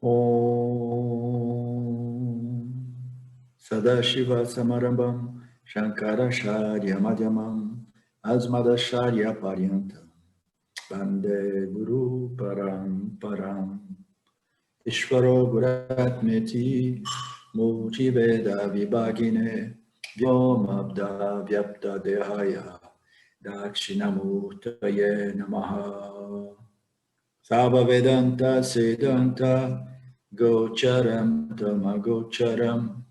Om Sadashiva Samarambam Shankaracharya Madhyamam Asmadacharya Paryantam Vande Guru Paramparam Ishvaro Guratmeti Murti Veda Vibhagine Vyomabda Vyapta Dehaya Dakshinamurtaye Namaha Sava Vedanta Siddhanta Gocharam Tamagocharam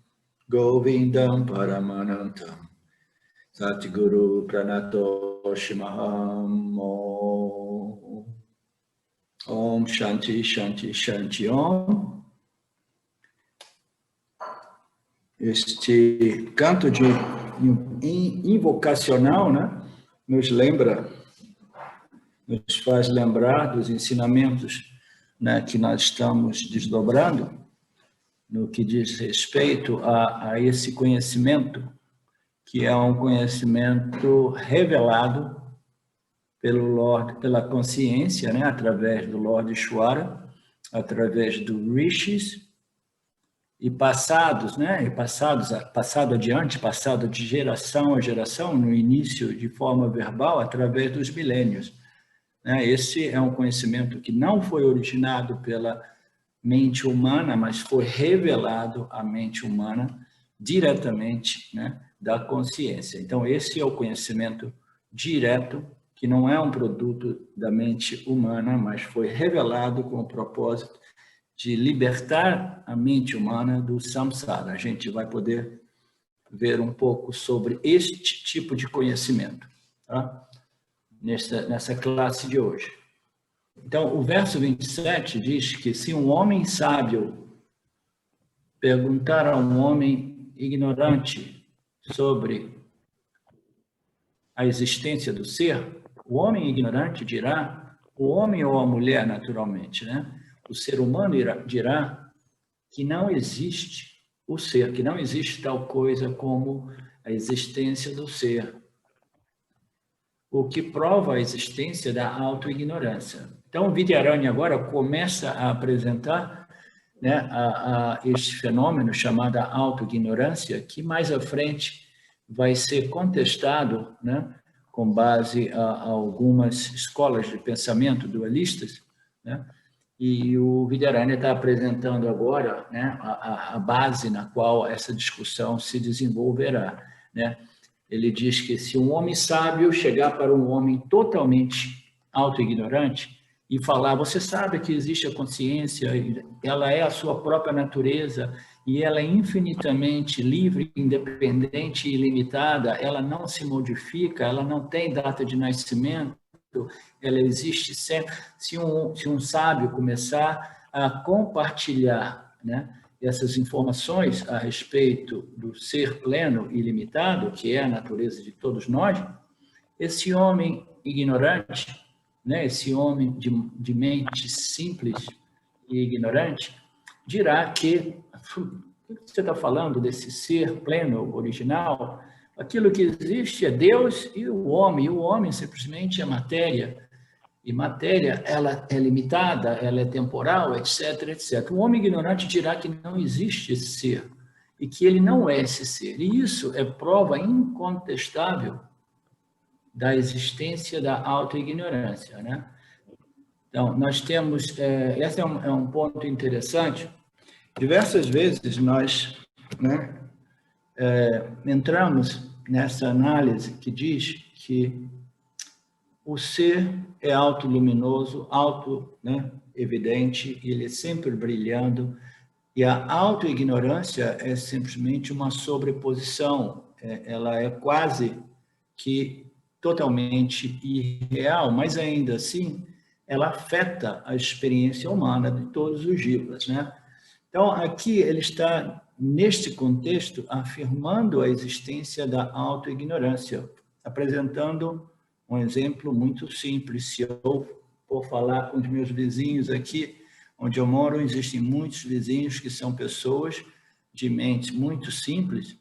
Govindam Paramanantam Satguru Pranatoshimaham Om Shanti Shanti Shanti Om. Este canto de invocacional, né, nos faz lembrar dos ensinamentos, né, que nós estamos desdobrando no que diz respeito a esse conhecimento, que é um conhecimento revelado pelo Lord, pela consciência, né, através do Lord Ishvara, através do Rishis, e passados, né, passado adiante, passado de geração a geração, no início de forma verbal, através dos milênios. Esse é um conhecimento que não foi originado pela mente humana, mas foi revelado à mente humana diretamente, né, da consciência. Então, esse é o conhecimento direto, que não é um produto da mente humana, mas foi revelado com o propósito de libertar a mente humana do samsara. A gente vai poder ver um pouco sobre este tipo de conhecimento, tá? Nessa classe de hoje. Então, o verso 27 diz que se um homem sábio perguntar a um homem ignorante sobre a existência do ser, o homem ignorante dirá, o homem ou a mulher, naturalmente, né? O ser humano dirá que não existe o ser, que não existe tal coisa como a existência do ser, o que prova a existência da autoignorância. Então, o Vidyaranya agora começa a apresentar, né, este fenômeno chamado autoignorância, que mais à frente vai ser contestado, né, com base a algumas escolas de pensamento dualistas, né? E o Vidyaranya está apresentando agora, né, a base na qual essa discussão se desenvolverá, né? Ele diz que se um homem sábio chegar para um homem totalmente autoignorante e falar, você sabe que existe a consciência, ela é a sua própria natureza e ela é infinitamente livre, independente e ilimitada, ela não se modifica, ela não tem data de nascimento, ela existe sempre. Se um sábio começar a compartilhar, né, essas informações a respeito do ser pleno e limitado, que é a natureza de todos nós, esse homem ignorante, né, esse homem de mente simples e ignorante, dirá que o que você está falando desse ser pleno, original? Aquilo que existe é Deus e o homem simplesmente é matéria. E matéria, ela é limitada, ela é temporal, etc, etc. O homem ignorante dirá que não existe esse ser e que ele não é esse ser. E isso é prova incontestável da existência da autoignorância, né? Então, nós temos... esse é um ponto interessante. Diversas vezes nós, né, entramos nessa análise que diz que o ser é autoluminoso, né, evidente, ele é sempre brilhando, e a autoignorância é simplesmente uma sobreposição, ela é quase que totalmente irreal, mas ainda assim ela afeta a experiência humana de todos os dias, né? Então, aqui ele está, neste contexto, afirmando a existência da autoignorância, apresentando um exemplo muito simples. Se eu for falar com os meus vizinhos aqui, onde eu moro, existem muitos vizinhos que são pessoas de mente muito simples,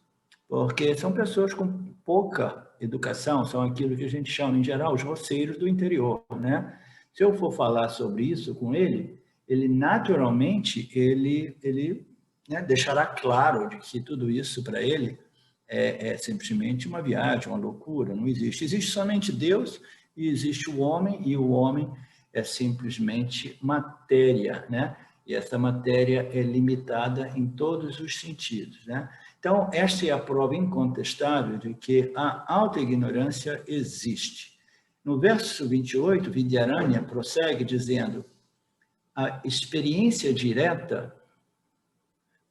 porque são pessoas com pouca educação, são aquilo que a gente chama, em geral, os roceiros do interior, né? Se eu for falar sobre isso com ele ele naturalmente, ele né, deixará claro de que tudo isso para ele é simplesmente uma viagem, uma loucura, não existe. Existe somente Deus e existe o homem é simplesmente matéria, né? E essa matéria é limitada em todos os sentidos, né? Então, esta é a prova incontestável de que a autoignorância existe. No verso 28, Vidyaranya prossegue dizendo: a experiência direta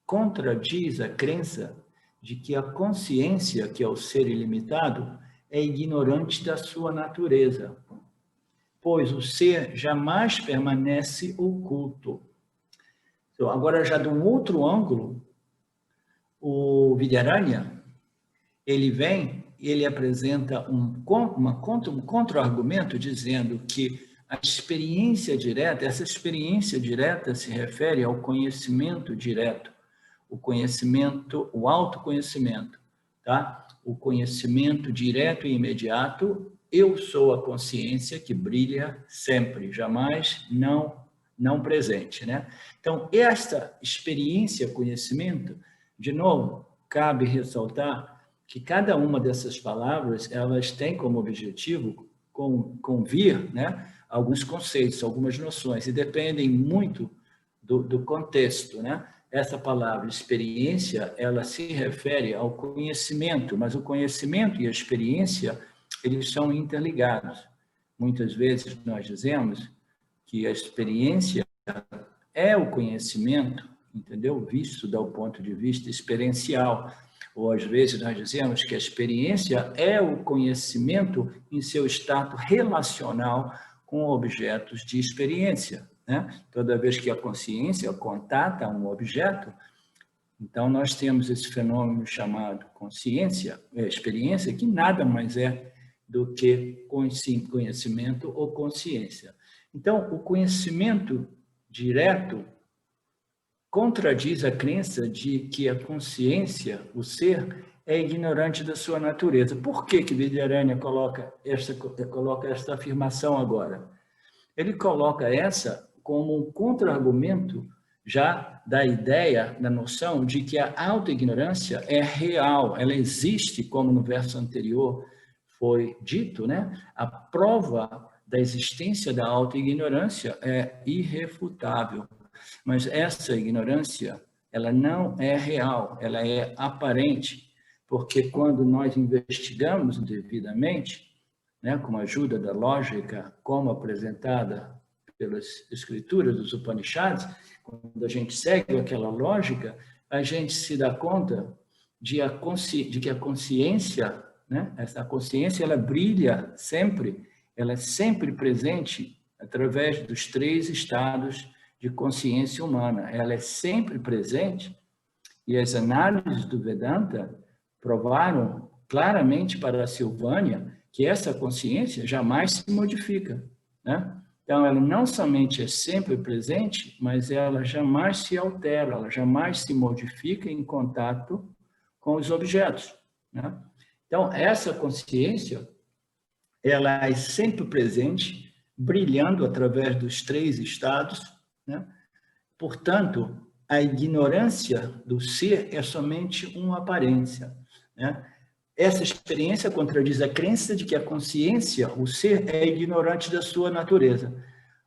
contradiz a crença de que a consciência, que é o ser ilimitado, é ignorante da sua natureza, pois o ser jamais permanece oculto. Então, agora, já de um outro ângulo, o Vidyaranya, ele vem e ele apresenta um contra-argumento dizendo que a experiência direta, essa experiência direta se refere ao conhecimento direto, o conhecimento, o autoconhecimento, tá? O conhecimento direto e imediato, eu sou a consciência que brilha sempre, jamais não presente, né? Então, esta experiência, conhecimento, de novo, cabe ressaltar que cada uma dessas palavras, elas têm como objetivo convir, né, alguns conceitos, algumas noções, e dependem muito do contexto, né? Essa palavra experiência, ela se refere ao conhecimento, mas o conhecimento e a experiência, eles são interligados. Muitas vezes nós dizemos que a experiência é o conhecimento, entendeu? Visto do ponto de vista experiencial. Ou às vezes nós dizemos que a experiência é o conhecimento em seu estado relacional com objetos de experiência, né? Toda vez que a consciência contata um objeto, então nós temos esse fenômeno chamado consciência, experiência, que nada mais é do que conhecimento ou consciência. Então, o conhecimento direto contradiz a crença de que a consciência, o ser, é ignorante da sua natureza. Por que Vidyaranya coloca esta afirmação agora? Ele coloca essa como um contra-argumento já da ideia, da noção de que a autoignorância é real, ela existe, como no verso anterior foi dito, né? A prova da existência da autoignorância é irrefutável. Mas essa ignorância, ela não é real, ela é aparente, porque quando nós investigamos devidamente, né, com a ajuda da lógica, como apresentada pelas escrituras dos Upanishads, quando a gente segue aquela lógica, a gente se dá conta de que a consciência, né, essa consciência, ela brilha sempre, ela é sempre presente através dos 3 estados de consciência humana. Ela é sempre presente e as análises do Vedanta provaram claramente para a Silvânia que essa consciência jamais se modifica, né? Então, ela não somente é sempre presente, mas ela jamais se altera, ela jamais se modifica em contato com os objetos, né? Então, essa consciência, ela é sempre presente, brilhando através dos 3 estados, né? Portanto, a ignorância do ser é somente uma aparência, né? Essa experiência contradiz a crença de que a consciência, o ser, é ignorante da sua natureza.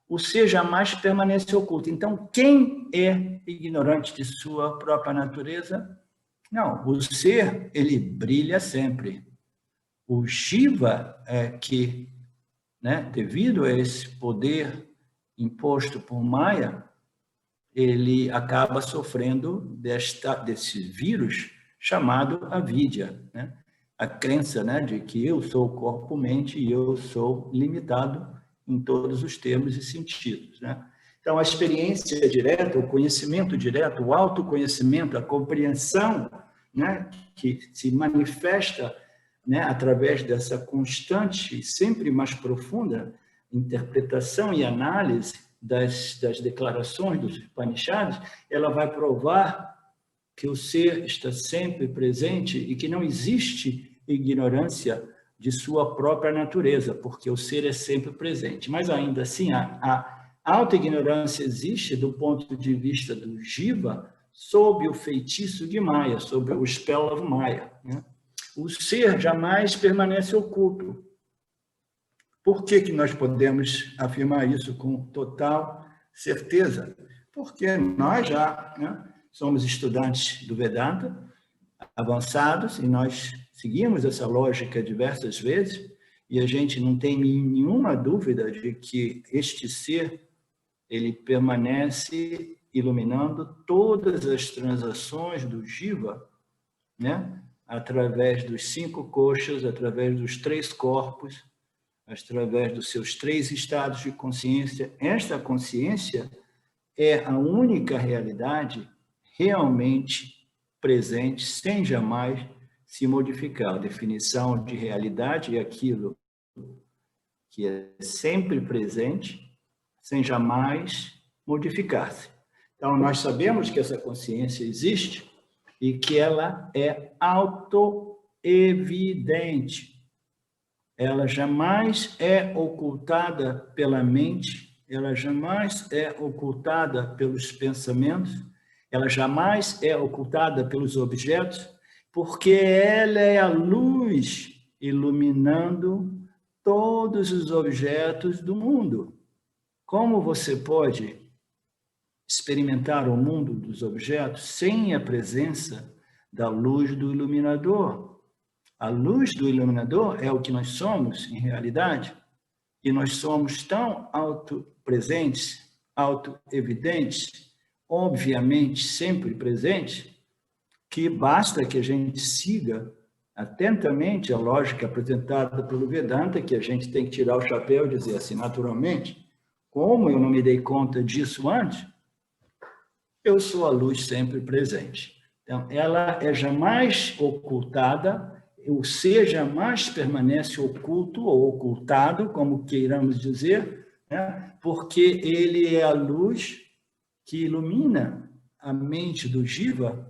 O ser jamais permanece oculto. Então, quem é ignorante de sua própria natureza? Não, o ser, ele brilha sempre. O Shiva é que, né, devido a esse poder imposto por Maya, ele acaba sofrendo desse vírus chamado avidya, né? A crença, né, de que eu sou corpo-mente e eu sou limitado em todos os termos e sentidos, né? Então, a experiência direta, o conhecimento direto, o autoconhecimento, a compreensão, né, que se manifesta, né, através dessa constante e sempre mais profunda interpretação e análise das declarações dos Upanishads, ela vai provar que o ser está sempre presente e que não existe ignorância de sua própria natureza, porque o ser é sempre presente. Mas ainda assim, a A autoignorância existe do ponto de vista do Jiva sob o feitiço de Maya, sob o spell of Maya, né? O ser jamais permanece oculto. Por que nós podemos afirmar isso com total certeza? Porque nós já, né, somos estudantes do Vedanta, avançados, e nós seguimos essa lógica diversas vezes, e a gente não tem nenhuma dúvida de que este ser, ele permanece iluminando todas as transações do Jiva, né? Através dos 5 koshas, através dos 3 corpos, através dos seus 3 estados de consciência. Esta consciência é a única realidade realmente presente, sem jamais se modificar. A definição de realidade é aquilo que é sempre presente, sem jamais modificar-se. Então, nós sabemos que essa consciência existe e que ela é autoevidente. Ela jamais é ocultada pela mente, ela jamais é ocultada pelos pensamentos, ela jamais é ocultada pelos objetos, porque ela é a luz iluminando todos os objetos do mundo. Como você pode experimentar o mundo dos objetos sem a presença da luz do iluminador? A luz do iluminador é o que nós somos, em realidade, e nós somos tão autopresentes, autoevidentes, obviamente sempre presentes, que basta que a gente siga atentamente a lógica apresentada pelo Vedanta, que a gente tem que tirar o chapéu e dizer assim, naturalmente, como eu não me dei conta disso antes, eu sou a luz sempre presente. Então, ela é jamais ocultada, o ser jamais permanece oculto ou ocultado, como queiramos dizer, né? Porque ele é a luz que ilumina a mente do Jiva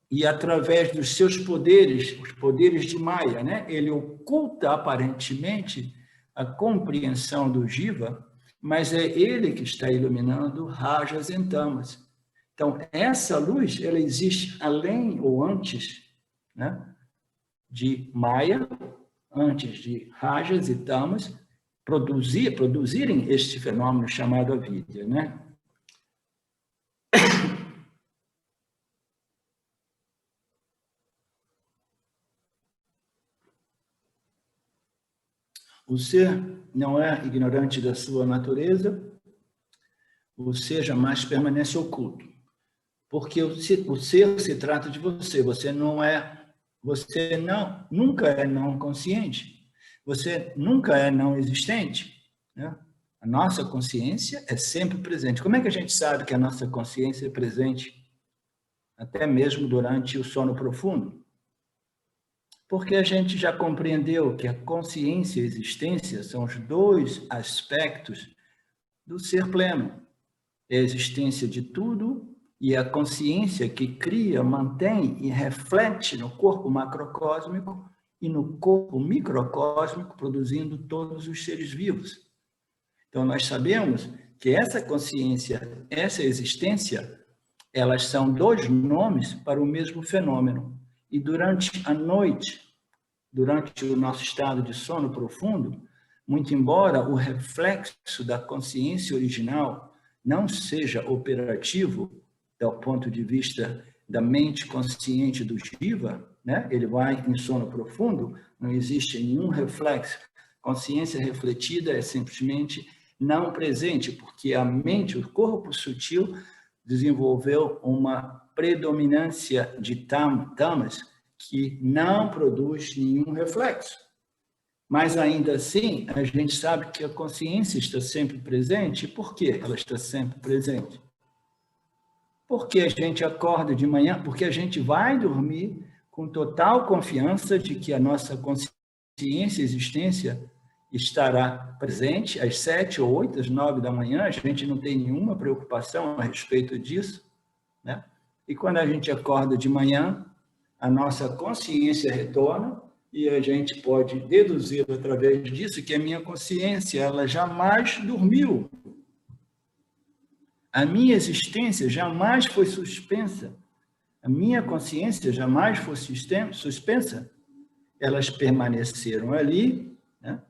e, através dos seus poderes, os poderes de Maya, né? Ele oculta aparentemente a compreensão do Jiva, mas é ele que está iluminando rajas e tamas. Então, essa luz, ela existe além ou antes, né, de Maya, antes de rajas e tamas produzirem este fenômeno chamado avidya, né? O ser não é ignorante da sua natureza, o ser jamais permanece oculto, porque o ser se trata de você, você nunca é não consciente, você nunca é não existente, né? A nossa consciência é sempre presente. Como é que a gente sabe que a nossa consciência é presente até mesmo durante o sono profundo? Porque a gente já compreendeu que a consciência e a existência são os 2 aspectos do ser pleno. É a existência de tudo e a consciência que cria, mantém e reflete no corpo macrocósmico e no corpo microcósmico, produzindo todos os seres vivos. Então, nós sabemos que essa consciência, essa existência, elas são 2 nomes para o mesmo fenômeno. E durante a noite, durante o nosso estado de sono profundo, muito embora o reflexo da consciência original não seja operativo do ponto de vista da mente consciente do Jiva, né? Ele vai em sono profundo, não existe nenhum reflexo. Consciência refletida é simplesmente não presente, porque a mente, o corpo sutil, desenvolveu uma predominância de tamas que não produz nenhum reflexo. Mas, ainda assim, a gente sabe que a consciência está sempre presente. Por que ela está sempre presente? Porque a gente acorda de manhã, porque a gente vai dormir com total confiança de que a nossa consciência e existência estará presente às 7 ou 8, às 9 da manhã, a gente não tem nenhuma preocupação a respeito disso, né? E quando a gente acorda de manhã, a nossa consciência retorna e a gente pode deduzir através disso que a minha consciência, ela jamais dormiu. A minha existência jamais foi suspensa. A minha consciência jamais foi suspensa. Elas permaneceram ali, né?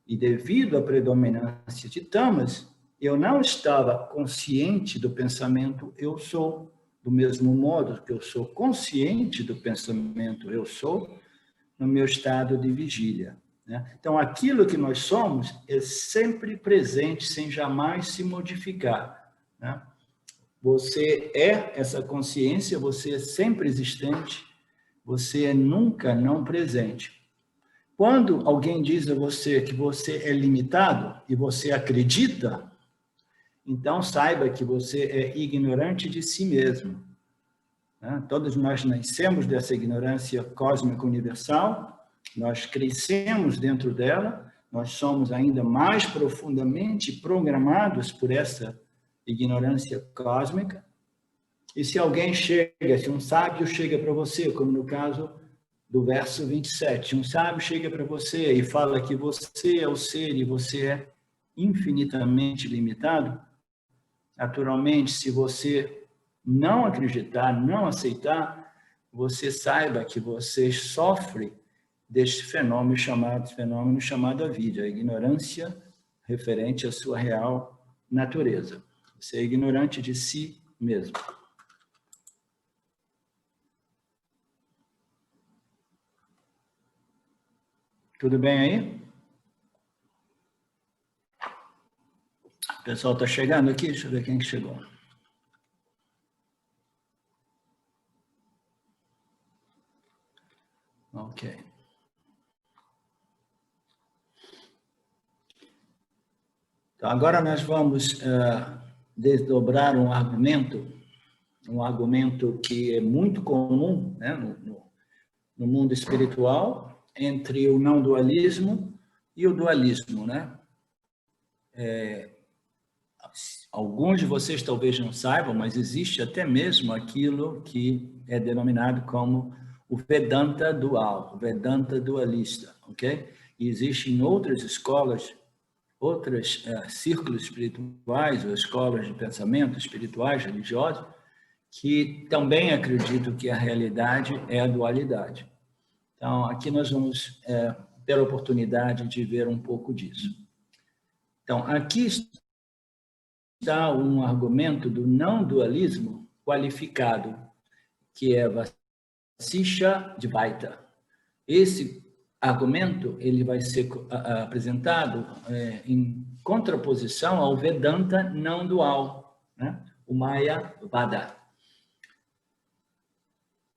E devido à predominância de tamas, eu não estava consciente do pensamento eu sou, do mesmo modo que eu sou consciente do pensamento eu sou, no meu estado de vigília, né? Então, aquilo que nós somos é sempre presente, sem jamais se modificar, né? Você é essa consciência, você é sempre existente, você é nunca não presente. Quando alguém diz a você que você é limitado e você acredita, então saiba que você é ignorante de si mesmo, né? Todos nós nascemos dessa ignorância cósmica universal, nós crescemos dentro dela, nós somos ainda mais profundamente programados por essa ignorância cósmica. E se alguém chega, se um sábio chega para você, como no caso do verso 27, um sábio chega para você e fala que você é o ser e você é infinitamente limitado, naturalmente, se você não acreditar, não aceitar, você saiba que você sofre deste fenômeno chamado a vida, a ignorância referente à sua real natureza. Você é ignorante de si mesmo. Tudo bem aí? O pessoal está chegando aqui? Deixa eu ver quem que chegou. Ok. Então, agora nós vamos desdobrar um argumento que é muito comum, né, no mundo espiritual, entre o não dualismo e o dualismo, né? Alguns de vocês talvez não saibam, mas existe até mesmo aquilo que é denominado como o Vedanta dual, o Vedanta dualista, ok? E existem outras escolas, outros círculos espirituais ou escolas de pensamento espirituais, religiosos, que também acreditam que a realidade é a dualidade. Então, aqui nós vamos ter a oportunidade de ver um pouco disso. Então, aqui está um argumento do não dualismo qualificado, que é Vasisha Dvaita. Esse argumento ele vai ser apresentado em contraposição ao Vedanta não dual, né? O Mayavada.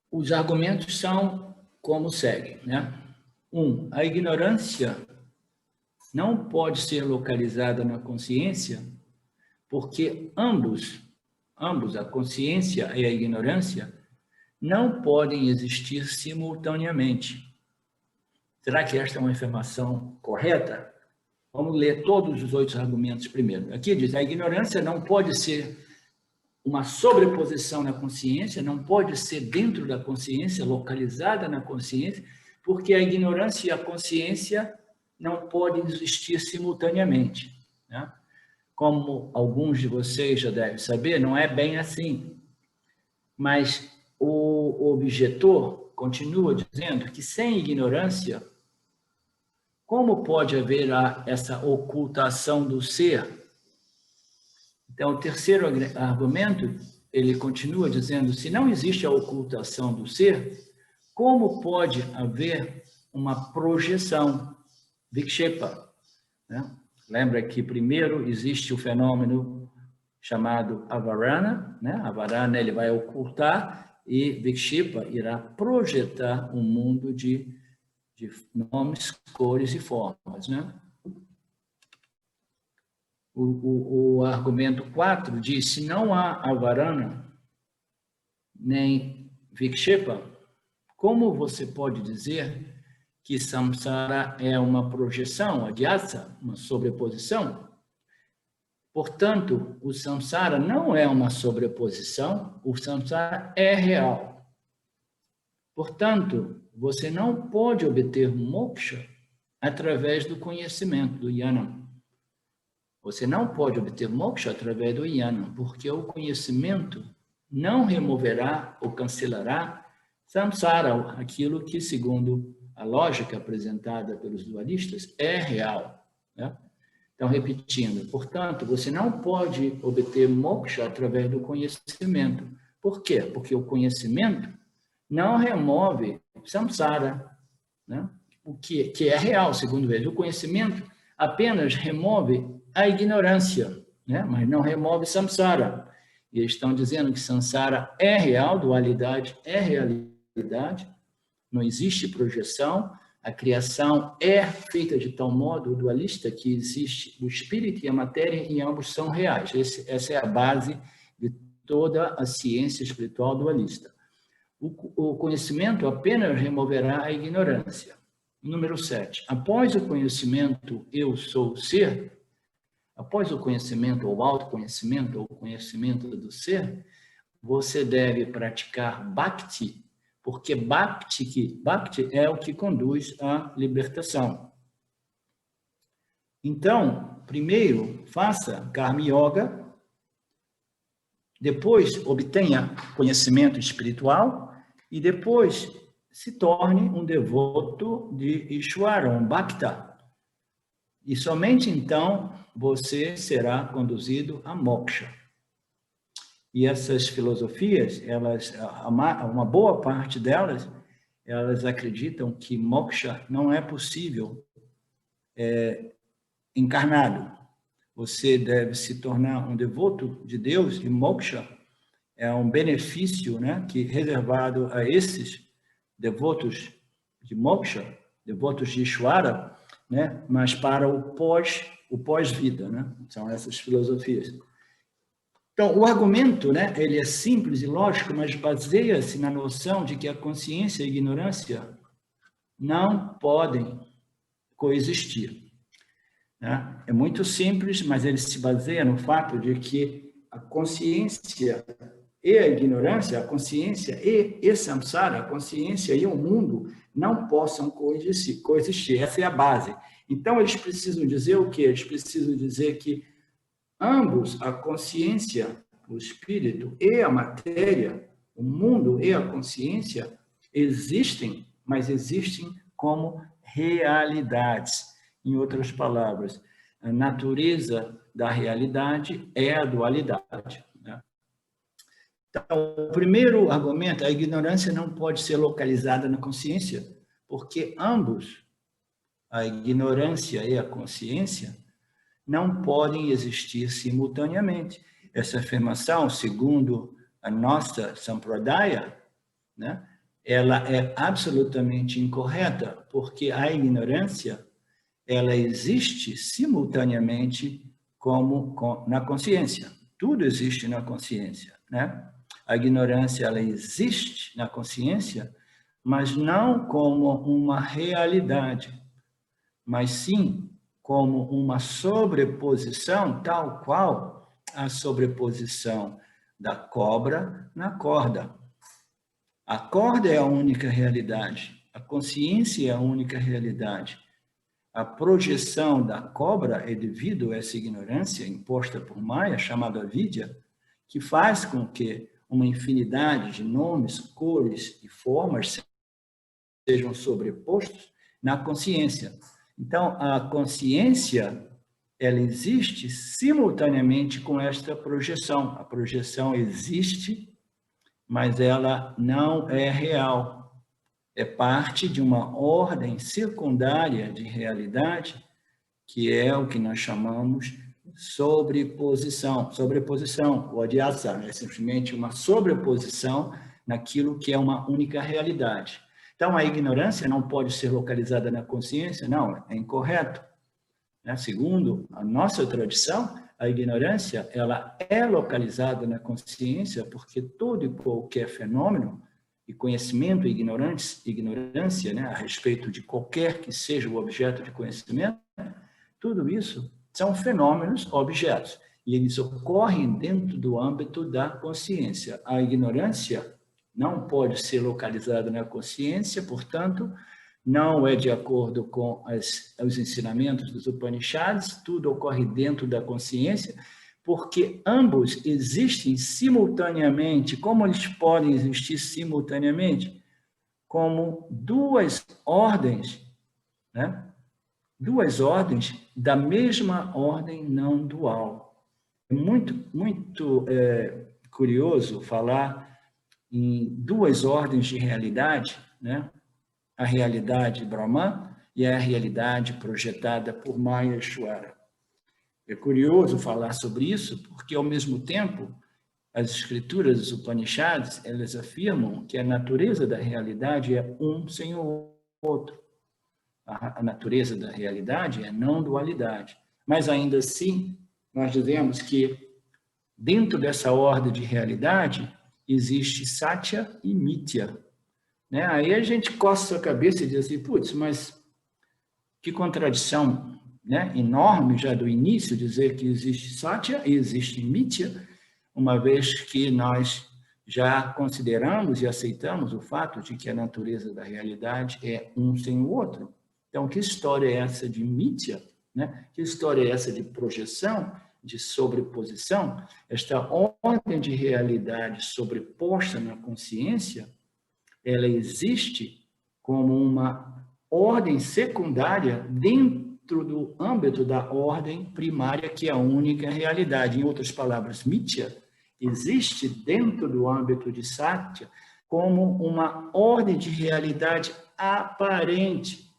Os argumentos são como segue, né? A ignorância não pode ser localizada na consciência, porque ambos, a consciência e a ignorância, não podem existir simultaneamente. Será que esta é uma afirmação correta? Vamos ler todos os 8 argumentos primeiro. Aqui diz, a ignorância não pode ser uma sobreposição na consciência, não pode ser dentro da consciência, localizada na consciência, porque a ignorância e a consciência não podem existir simultaneamente, né? Como alguns de vocês já devem saber, não é bem assim. Mas o objetor continua dizendo que sem ignorância, como pode haver essa ocultação do ser? Então, o terceiro argumento, ele continua dizendo, se não existe a ocultação do ser, como pode haver uma projeção, vikshepa, né? Lembra que primeiro existe o fenômeno chamado avarana, né? Avarana ele vai ocultar e vikshepa irá projetar um mundo de nomes, cores e formas, né? O argumento 4 diz, se não há avarana nem vikshepa, como você pode dizer que samsara é uma projeção, adhyasa, uma sobreposição? Portanto, o samsara não é uma sobreposição, o samsara é real. Portanto, você não pode obter moksha através do conhecimento, do jnana. Você não pode obter moksha através do jnana, porque o conhecimento não removerá ou cancelará samsara, aquilo que, segundo a lógica apresentada pelos dualistas, é real, né? Então, repetindo, portanto, você não pode obter moksha através do conhecimento. Por quê? Porque o conhecimento não remove samsara, né? O que é real, segundo eles. O conhecimento apenas remove a ignorância, né? Mas não remove samsara. E eles estão dizendo que samsara é real, dualidade é realidade, não existe projeção, a criação é feita de tal modo dualista que existe o espírito e a matéria e ambos são reais. Essa é a base de toda a ciência espiritual dualista. O conhecimento apenas removerá a ignorância. Número 7. Após o conhecimento eu sou ser, após o conhecimento ou autoconhecimento ou conhecimento do ser, você deve praticar bhakti, porque bhakti é o que conduz à libertação. Então, primeiro, faça karma yoga, depois obtenha conhecimento espiritual e depois se torne um devoto de Ishvara, um bhakta. E somente então você será conduzido a moksha. E essas filosofias, uma boa parte delas, elas acreditam que moksha não é possível encarnado. Você deve se tornar um devoto de Deus, e moksha é um benefício, né, que reservado a esses devotos de moksha, devotos de Ishvara, né, mas para o pós-vida, né? São essas filosofias. Então, o argumento, né, ele é simples e lógico, mas baseia-se na noção de que a consciência e a ignorância não podem coexistir, né? É muito simples, mas ele se baseia no fato de que a consciência e a ignorância, a consciência e samsara, a consciência e o mundo, não possam coexistir. Essa é a base. Então, eles precisam dizer o quê? Eles precisam dizer que ambos, a consciência, o espírito e a matéria, o mundo e a consciência, existem, mas existem como realidades. Em outras palavras, a natureza da realidade é a dualidade, né? Então, o primeiro argumento, a ignorância não pode ser localizada na consciência, porque ambos, a ignorância e a consciência, não podem existir simultaneamente. Essa afirmação, segundo a nossa Sampradaya, né, ela é absolutamente incorreta, porque a ignorância ela existe simultaneamente na consciência. Tudo existe na consciência, né? A ignorância ela existe na consciência, mas não como uma realidade, mas sim como uma sobreposição, tal qual a sobreposição da cobra na corda. A corda é a única realidade, a consciência é a única realidade. A projeção da cobra é devido a essa ignorância imposta por Maya, chamada avidya, que faz com que uma infinidade de nomes, cores e formas sejam sobrepostos na consciência. Então, a consciência, ela existe simultaneamente com esta projeção. A projeção existe, mas ela não é real. É parte de uma ordem secundária de realidade, que é o que nós chamamos sobreposição. Sobreposição, o adhyasa, é simplesmente uma sobreposição naquilo que é uma única realidade. Então, a ignorância não pode ser localizada na consciência? Não, é incorreto. Segundo a nossa tradição, a ignorância ela é localizada na consciência porque todo e qualquer fenômeno e conhecimento e ignorância, né, a respeito de qualquer que seja o objeto de conhecimento, tudo isso são fenômenos objetos e eles ocorrem dentro do âmbito da consciência. A ignorância não pode ser localizada na consciência, portanto, não é de acordo com os ensinamentos dos Upanishads, tudo ocorre dentro da consciência, porque ambos existem simultaneamente. Como eles podem existir simultaneamente? Como duas ordens, né? Duas ordens da mesma ordem não dual. É muito curioso falar em duas ordens de realidade, né? A realidade Brahman e a realidade projetada por Maheshwara. É curioso falar sobre isso, porque, ao mesmo tempo, as escrituras dos Upanishads, elas afirmam que a natureza da realidade é um sem o outro. A natureza da realidade é não dualidade. Mas, ainda assim, nós dizemos que, dentro dessa ordem de realidade, existe Satya e Mithya. Né? Aí a gente coça a cabeça e diz assim, putz, mas que contradição, né? Enorme já do início dizer que existe Satya e existe Mithya, uma vez que nós já consideramos e aceitamos o fato de que a natureza da realidade é um sem o outro. Então, que história é essa de Mithya? Né? Que história é essa de projeção, de sobreposição? Esta ordem de realidade sobreposta na consciência, ela existe como uma ordem secundária dentro do âmbito da ordem primária, que é a única realidade. Em outras palavras, Mithya existe dentro do âmbito de Satya como uma ordem de realidade aparente,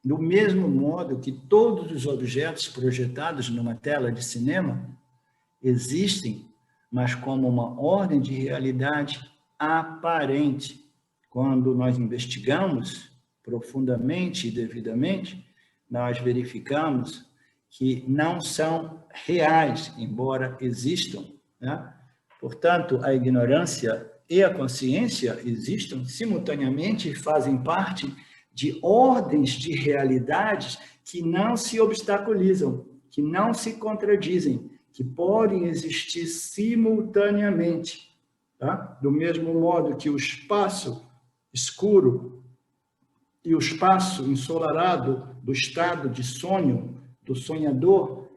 do mesmo modo que todos os objetos projetados numa tela de cinema existem, mas como uma ordem de realidade aparente. Quando nós investigamos profundamente e devidamente, nós verificamos que não são reais, embora existam. Né? Portanto, a ignorância e a consciência existem simultaneamente e fazem parte de ordens de realidades que não se obstaculizam, que não se contradizem, que podem existir simultaneamente. Tá? Do mesmo modo que o espaço escuro e o espaço ensolarado do estado de sonho, do sonhador,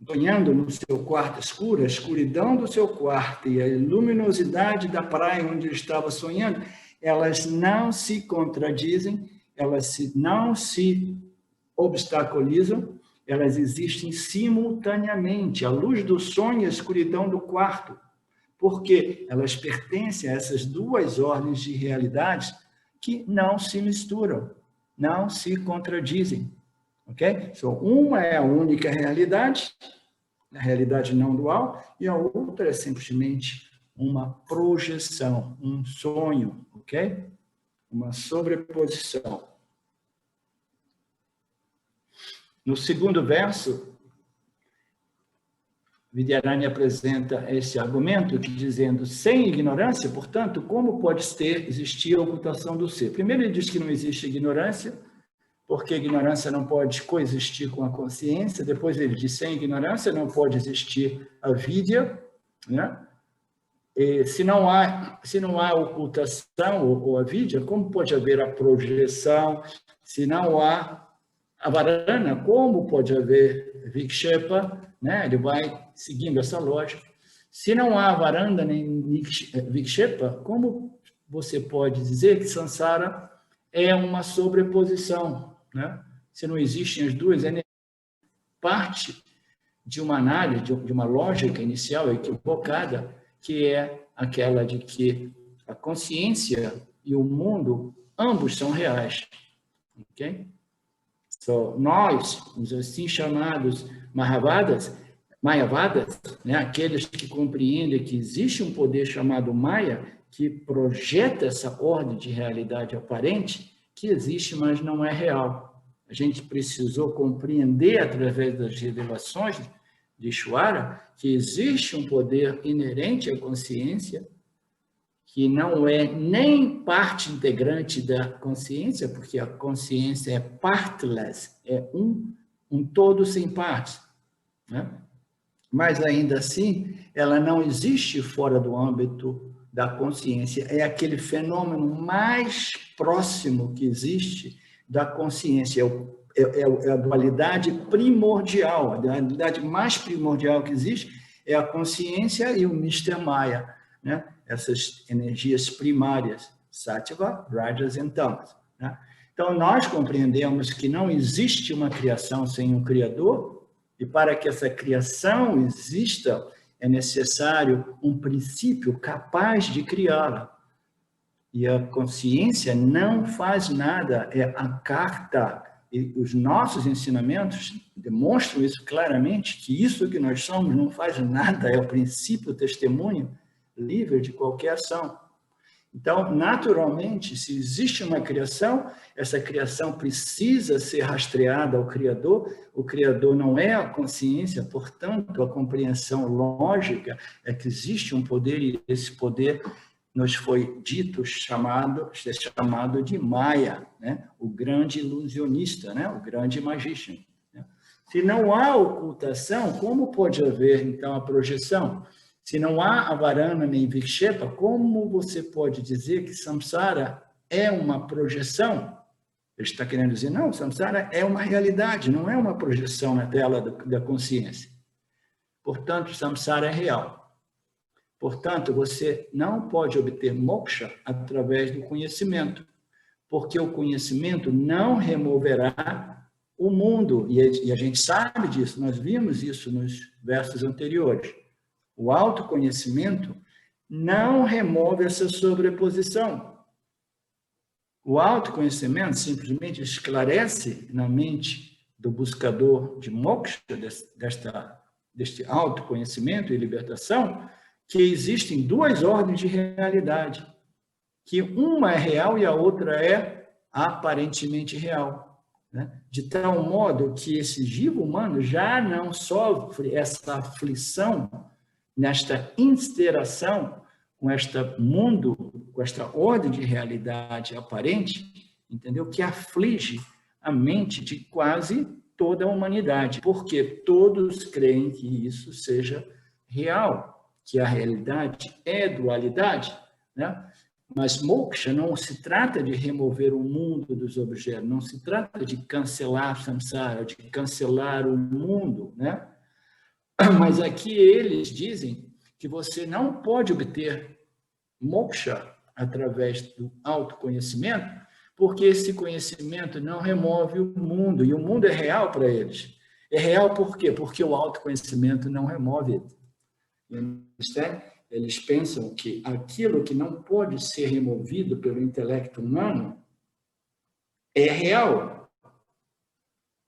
sonhando no seu quarto escuro, a escuridão do seu quarto e a luminosidade da praia onde ele estava sonhando, elas não se contradizem, elas não se obstaculizam, elas existem simultaneamente, a luz do sonho e a escuridão do quarto, porque elas pertencem a essas duas ordens de realidades que não se misturam, não se contradizem, ok? Então, uma é a única realidade, a realidade não dual, e a outra é simplesmente uma projeção, um sonho, ok? Uma sobreposição. No segundo verso, Vidyarani apresenta esse argumento dizendo, sem ignorância, portanto, como pode existir a ocultação do ser? Primeiro ele diz que não existe ignorância, porque a ignorância não pode coexistir com a consciência. Depois ele diz, sem ignorância não pode existir a vidya, né? E se não há ocultação ou a vidya, como pode haver a projeção? Se não há a varana, como pode haver vikshepa? Né? Ele vai seguindo essa lógica. Se não há varanda nem vikshepa, como você pode dizer que samsara é uma sobreposição? Né? Se não existem as duas, é parte de uma análise, de uma lógica inicial equivocada, que é aquela de que a consciência e o mundo, ambos são reais. Ok? So, nós, os assim chamados Mayavadas, né, aqueles que compreendem que existe um poder chamado Maya, que projeta essa ordem de realidade aparente, que existe, mas não é real. A gente precisou compreender, através das revelações de Ishvara, que existe um poder inerente à consciência, que não é nem parte integrante da consciência, porque a consciência é partless, é um todo sem partes, né? Mas, ainda assim, ela não existe fora do âmbito da consciência. É aquele fenômeno mais próximo que existe da consciência. É a dualidade primordial. A dualidade mais primordial que existe é a consciência e o Mr. Maya, né? Essas energias primárias, Sattva, Rajas e Tamas, né? Então, nós compreendemos que não existe uma criação sem um Criador, e para que essa criação exista, é necessário um princípio capaz de criá-la. E a consciência não faz nada, é a carta. E os nossos ensinamentos demonstram isso claramente, que isso que nós somos não faz nada, é o princípio, o testemunho livre de qualquer ação. Então, naturalmente, se existe uma criação, essa criação precisa ser rastreada ao Criador. O Criador não é a consciência, portanto, a compreensão lógica é que existe um poder, e esse poder nos foi dito, chamado de Maya, né? O grande ilusionista, né? O grande magician. Né? Se não há ocultação, como pode haver, então, a projeção? Se não há avarana nem vikshepa, como você pode dizer que samsara é uma projeção? Ele está querendo dizer, não, samsara é uma realidade, não é uma projeção na tela da consciência. Portanto, samsara é real. Portanto, você não pode obter moksha através do conhecimento, porque o conhecimento não removerá o mundo. E a gente sabe disso, nós vimos isso nos versos anteriores. O autoconhecimento não remove essa sobreposição. O autoconhecimento simplesmente esclarece na mente do buscador de moksha, deste autoconhecimento e libertação, que existem duas ordens de realidade, que uma é real e a outra é aparentemente real. Né? De tal modo que esse jiva humano já não sofre essa aflição nesta interação com este mundo, com esta ordem de realidade aparente, entendeu? Que aflige a mente de quase toda a humanidade, porque todos creem que isso seja real, que a realidade é dualidade, né? Mas moksha não se trata de remover o mundo dos objetos, não se trata de cancelar samsara, de cancelar o mundo, né? Mas aqui eles dizem que você não pode obter moksha através do autoconhecimento, porque esse conhecimento não remove o mundo, e o mundo é real para eles. É real por quê? Porque o autoconhecimento não remove ele. Eles pensam que aquilo que não pode ser removido pelo intelecto humano é real,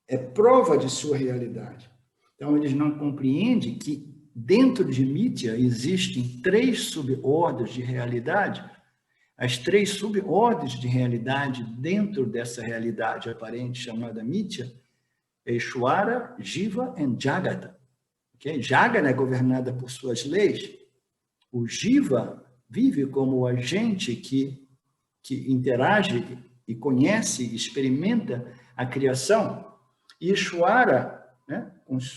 é prova de sua realidade. Então, eles não compreendem que dentro de Mithya existem 3 subordens de realidade. As 3 subordens de realidade dentro dessa realidade aparente chamada Mithya é Ishvara, Jiva e Jagata. Okay? Jagata é governada por suas leis. O Jiva vive como o agente que interage e conhece, experimenta a criação. E Ishvara, né,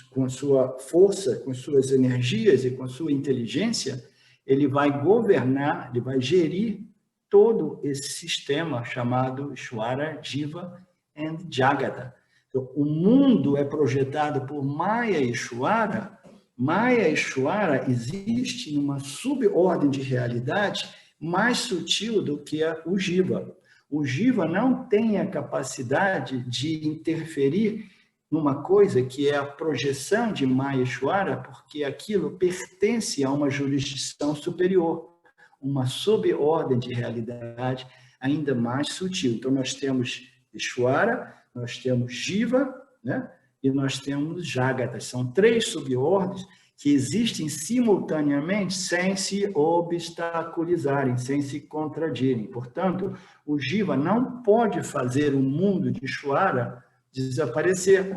com sua força, com suas energias e com sua inteligência, ele vai governar, ele vai gerir todo esse sistema chamado Ishvara, Jiva e Jagata. Então, o mundo é projetado por Maya e Ishvara. Maya e Ishvara existe numa subordem de realidade mais sutil do que o Jiva. O Jiva não tem a capacidade de interferir numa coisa que é a projeção de Maya e Ishvara, porque aquilo pertence a uma jurisdição superior, uma subordem de realidade ainda mais sutil. Então, nós temos Ishvara, nós temos Jiva, né? E nós temos Jagata. São 3 subordens que existem simultaneamente sem se obstaculizarem, sem se contradirem. Portanto, o Jiva não pode fazer o mundo de Ishvara desaparecer,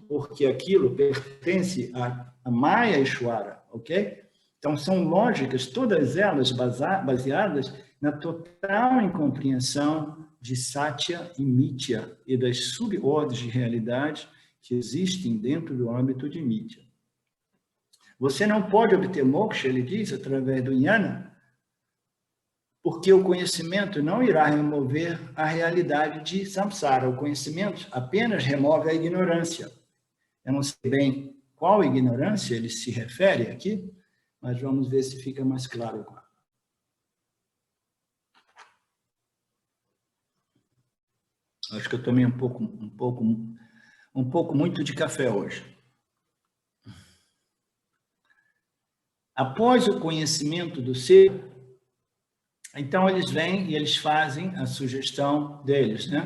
porque aquilo pertence a Maya Ishvara, ok? Então, são lógicas, todas elas baseadas na total incompreensão de Satya e Mithya e das subordens de realidade que existem dentro do âmbito de Mithya. Você não pode obter moksha, ele diz, através do jnana, porque o conhecimento não irá remover a realidade de samsara. O conhecimento apenas remove a ignorância. Eu não sei bem qual ignorância ele se refere aqui, mas vamos ver se fica mais claro agora. Acho que eu tomei um pouco muito de café hoje. Após o conhecimento do ser, então eles vêm e eles fazem a sugestão deles, né?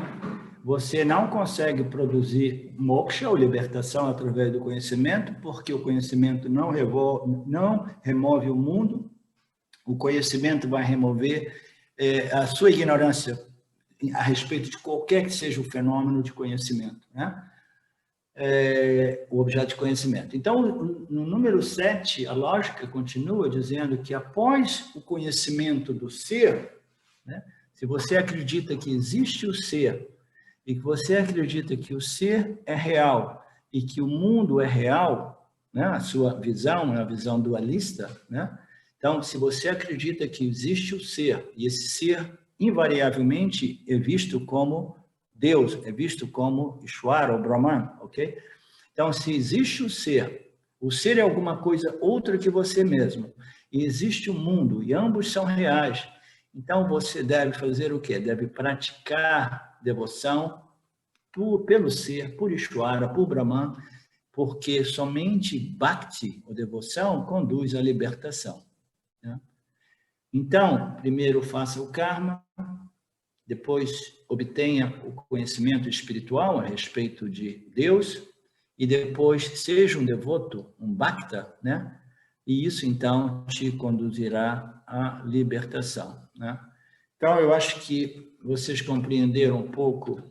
Você não consegue produzir moksha, ou libertação, através do conhecimento, porque o conhecimento não remove o mundo, o conhecimento vai remover a sua ignorância a respeito de qualquer que seja o fenômeno de conhecimento, né? O objeto de conhecimento. Então, no número 7, a lógica continua dizendo que após o conhecimento do ser, né, se você acredita que existe o ser, e que você acredita que o ser é real, e que o mundo é real, né, a sua visão é a visão dualista, né? Então, se você acredita que existe o ser, e esse ser invariavelmente é visto como Deus, é visto como Ishvara ou Brahman, ok? Então, se existe o ser é alguma coisa outra que você mesmo, e existe o mundo, e ambos são reais, então você deve fazer o quê? Deve praticar devoção pelo ser, por Ishvara, por Brahman, porque somente Bhakti, ou devoção, conduz à libertação, né? Então, primeiro faça o karma, depois obtenha o conhecimento espiritual a respeito de Deus, e depois seja um devoto, um bhakta, né? E isso, então, te conduzirá à libertação, né? Então, eu acho que vocês compreenderam um pouco,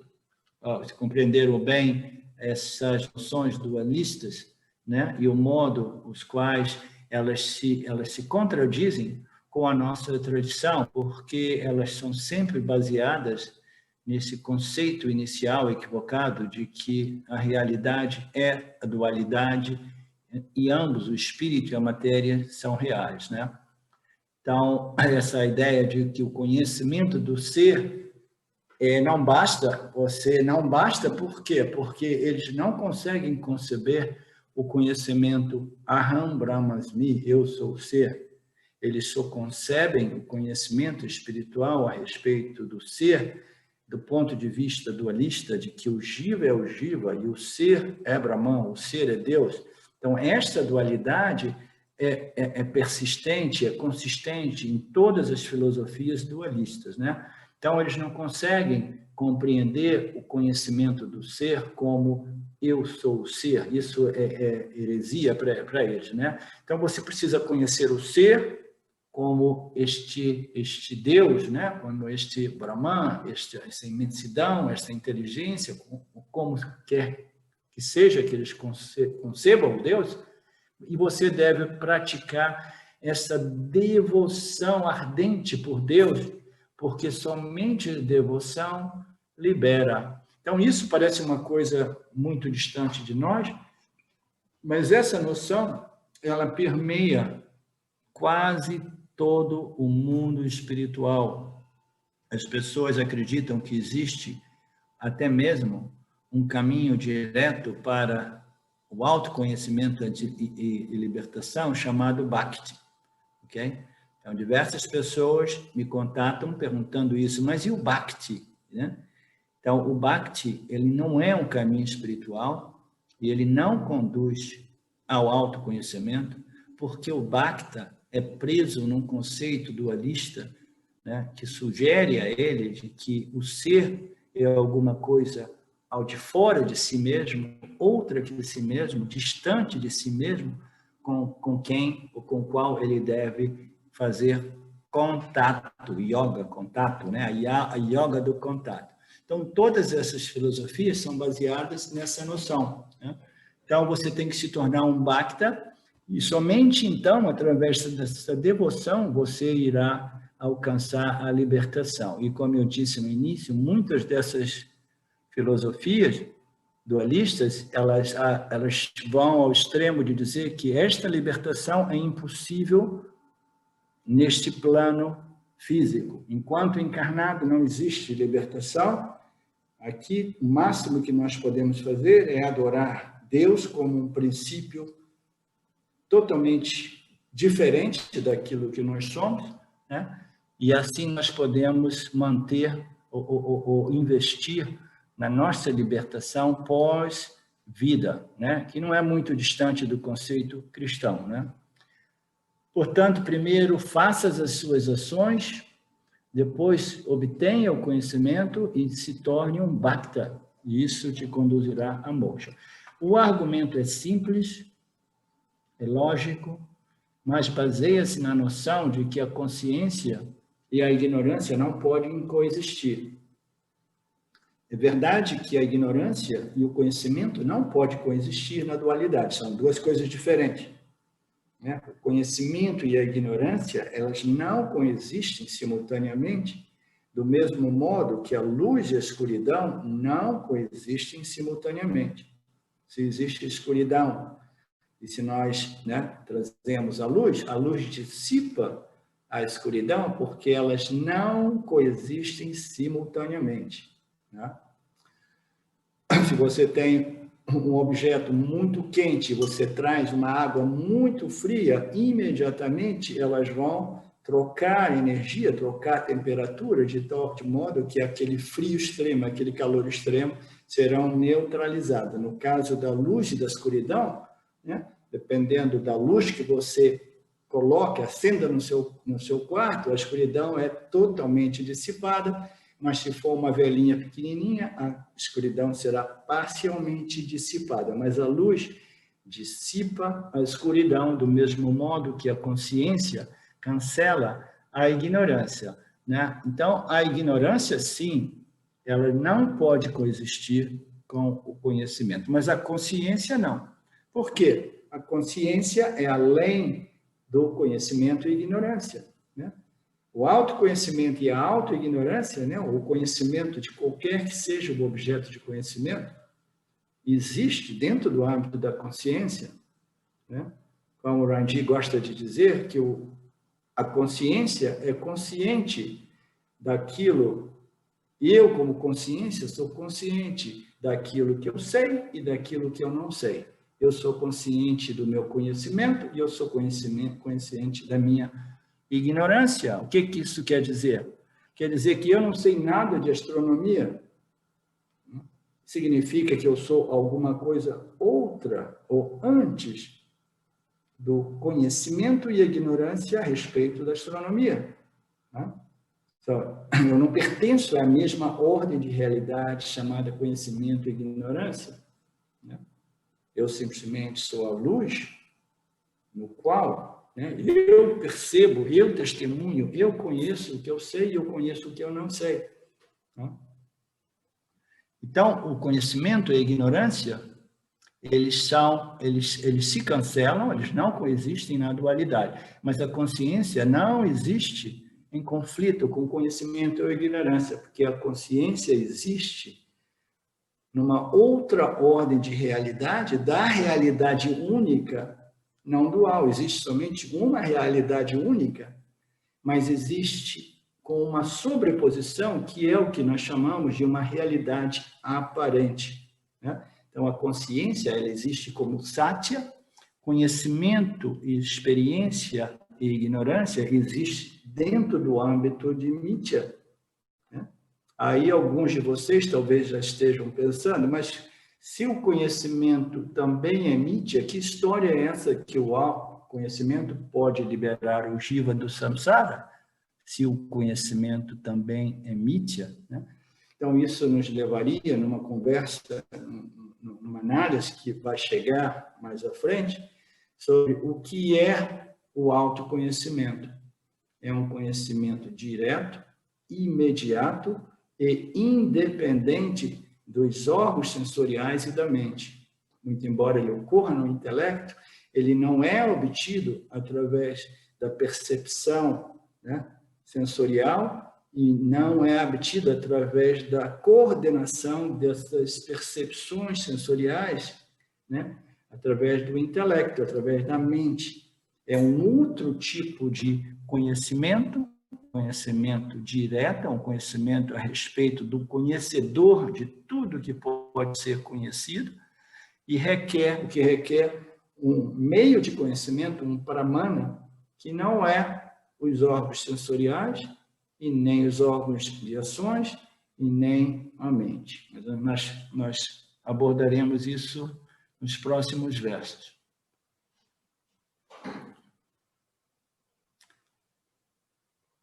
compreenderam bem essas noções dualistas, né? E o modo os quais elas se contradizem com a nossa tradição, porque elas são sempre baseadas nesse conceito inicial equivocado de que a realidade é a dualidade e ambos, o espírito e a matéria, são reais, né? Então, essa ideia de que o conhecimento do ser não basta, por quê? Porque eles não conseguem conceber o conhecimento Aham Brahmasmi, eu sou o ser. Eles só concebem o conhecimento espiritual a respeito do ser do ponto de vista dualista, de que o Jiva é o Jiva e o ser é Brahman, o ser é Deus. Então, esta dualidade é persistente, é consistente em todas as filosofias dualistas, né? Então, eles não conseguem compreender o conhecimento do ser como eu sou o ser. Isso é heresia para eles, né? Então, você precisa conhecer o ser como este Deus, né? Como este Brahman, essa imensidão, esta inteligência, como quer que seja que eles concebam o Deus, e você deve praticar essa devoção ardente por Deus, porque somente devoção libera. Então, isso parece uma coisa muito distante de nós, mas essa noção, ela permeia quase todo o mundo espiritual. As pessoas acreditam que existe até mesmo um caminho direto para o autoconhecimento e libertação chamado Bhakti, ok? Então, diversas pessoas me contatam perguntando isso, mas e o Bhakti, né? Então, o Bhakti, ele não é um caminho espiritual e ele não conduz ao autoconhecimento, porque o Bhakta é preso num conceito dualista, né, que sugere a ele de que o ser é alguma coisa ao de fora de si mesmo, outra que de si mesmo, distante de si mesmo, com quem ou com qual ele deve fazer contato, yoga, contato, né, a yoga do contato. Então, todas essas filosofias são baseadas nessa noção, né? Então, você tem que se tornar um bhakta, e somente então, através dessa devoção, você irá alcançar a libertação. E como eu disse no início, muitas dessas filosofias dualistas, elas vão ao extremo de dizer que esta libertação é impossível neste plano físico. Enquanto encarnado não existe libertação, aqui o máximo que nós podemos fazer é adorar Deus como um princípio totalmente diferente daquilo que nós somos, né? E assim nós podemos manter ou investir na nossa libertação pós-vida, né? Que não é muito distante do conceito cristão, né? Portanto, primeiro, faça as suas ações, depois obtenha o conhecimento e se torne um bhakta. E isso te conduzirá a moksha. O argumento é simples, é lógico, mas baseia-se na noção de que a consciência e a ignorância não podem coexistir. É verdade que a ignorância e o conhecimento não podem coexistir na dualidade, são duas coisas diferentes. Né? O conhecimento e a ignorância, elas não coexistem simultaneamente, do mesmo modo que a luz e a escuridão não coexistem simultaneamente. Se existe escuridão e se nós, né, trazemos a luz dissipa a escuridão porque elas não coexistem simultaneamente. Né? Se você tem um objeto muito quente, você traz uma água muito fria, imediatamente elas vão trocar energia, trocar temperatura, de modo que aquele frio extremo, aquele calor extremo, serão neutralizados. No caso da luz e da escuridão, né, dependendo da luz que você coloque, acenda no seu quarto, a escuridão é totalmente dissipada, mas se for uma velinha pequenininha, a escuridão será parcialmente dissipada. Mas a luz dissipa a escuridão do mesmo modo que a consciência cancela a ignorância, né? Então, a ignorância, sim, ela não pode coexistir com o conhecimento, mas a consciência não. Por quê? A consciência é além do conhecimento e ignorância, né? O autoconhecimento e a autoignorância, né, o conhecimento de qualquer que seja o objeto de conhecimento, existe dentro do âmbito da consciência, né? Como o Randi gosta de dizer, que a consciência é consciente daquilo, eu como consciência sou consciente daquilo que eu sei e daquilo que eu não sei. Eu sou consciente do meu conhecimento e eu sou consciente da minha ignorância. O que isso quer dizer? Quer dizer que eu não sei nada de astronomia. Significa que eu sou alguma coisa outra ou antes do conhecimento e ignorância a respeito da astronomia. Eu não pertenço à mesma ordem de realidade chamada conhecimento e ignorância. Eu simplesmente sou a luz no qual, né, eu percebo, eu testemunho, eu conheço o que eu sei e eu conheço o que eu não sei. Então, o conhecimento e a ignorância, eles se cancelam, eles não coexistem na dualidade, mas a consciência não existe em conflito com o conhecimento ou a ignorância, porque a consciência existe numa outra ordem de realidade, da realidade única, não dual. Existe somente uma realidade única, mas existe com uma sobreposição, que é o que nós chamamos de uma realidade aparente, né? Então, a consciência, ela existe como satya, conhecimento e experiência e ignorância existe dentro do âmbito de mithya. Aí alguns de vocês talvez já estejam pensando, mas se o conhecimento também é mithya, que história é essa que o conhecimento pode liberar o jiva do samsara? Se o conhecimento também é mithya, né? Então isso nos levaria numa conversa, numa análise que vai chegar mais à frente, sobre o que é o autoconhecimento. É um conhecimento direto, imediato e independente dos órgãos sensoriais e da mente. Muito embora ele ocorra no intelecto, ele não é obtido através da percepção, né, sensorial e não é obtido através da coordenação dessas percepções sensoriais, né, através do intelecto, através da mente. É um outro tipo de conhecimento conhecimento direto, é um conhecimento a respeito do conhecedor de tudo que pode ser conhecido, e o que requer um meio de conhecimento, um pramana, que não é os órgãos sensoriais, e nem os órgãos de ações, e nem a mente. Mas nós abordaremos isso nos próximos versos.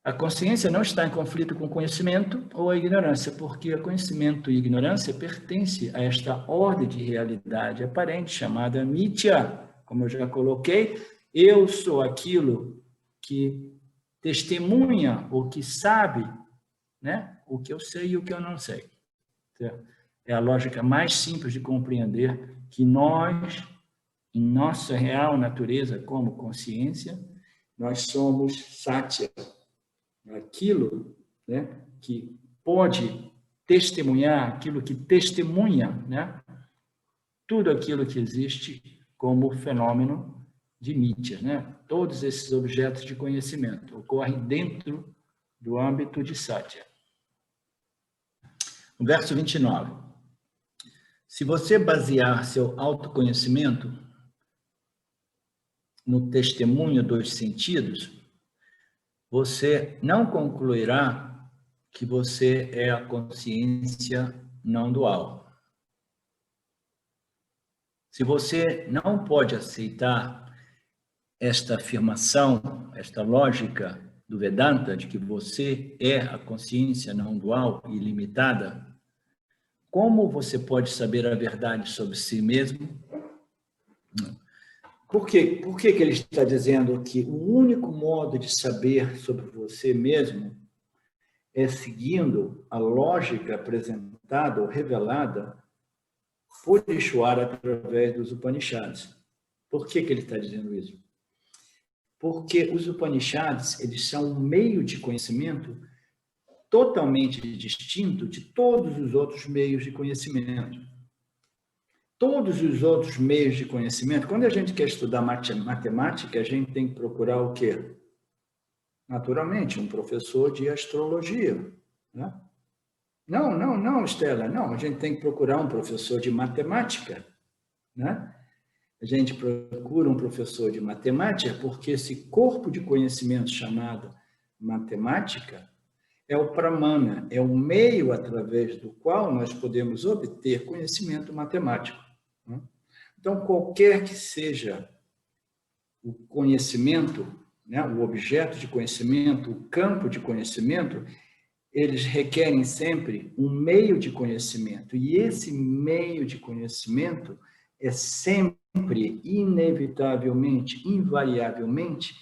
A consciência não está em conflito com o conhecimento ou a ignorância, porque o conhecimento e a ignorância pertencem a esta ordem de realidade aparente chamada mithya. Como eu já coloquei, eu sou aquilo que testemunha ou que sabe, né, o que eu sei e o que eu não sei. É a lógica mais simples de compreender que nós, em nossa real natureza como consciência, nós somos satya. Aquilo, né, que pode testemunhar, aquilo que testemunha, né, tudo aquilo que existe como fenômeno de mithya, né? Todos esses objetos de conhecimento ocorrem dentro do âmbito de Satya. No verso 29. Se você basear seu autoconhecimento no testemunho dos sentidos, você não concluirá que você é a consciência não dual. Se você não pode aceitar esta afirmação, esta lógica do Vedanta, de que você é a consciência não dual e ilimitada, como você pode saber a verdade sobre si mesmo? Por quê? Por que ele está dizendo que o único modo de saber sobre você mesmo é seguindo a lógica apresentada ou revelada por Ishvara através dos Upanishads? Por que ele está dizendo isso? Porque os Upanishads, eles são um meio de conhecimento totalmente distinto de todos os outros meios de conhecimento. Todos os outros meios de conhecimento, quando a gente quer estudar matemática, a gente tem que procurar o quê? Naturalmente, um professor de astrologia, né? Não, Estela, não, a gente tem que procurar um professor de matemática, né? A gente procura um professor de matemática porque esse corpo de conhecimento chamado matemática é o pramana, é o meio através do qual nós podemos obter conhecimento matemático. Então, qualquer que seja o conhecimento, né, o objeto de conhecimento, o campo de conhecimento, eles requerem sempre um meio de conhecimento. E esse meio de conhecimento é sempre, inevitavelmente, invariavelmente,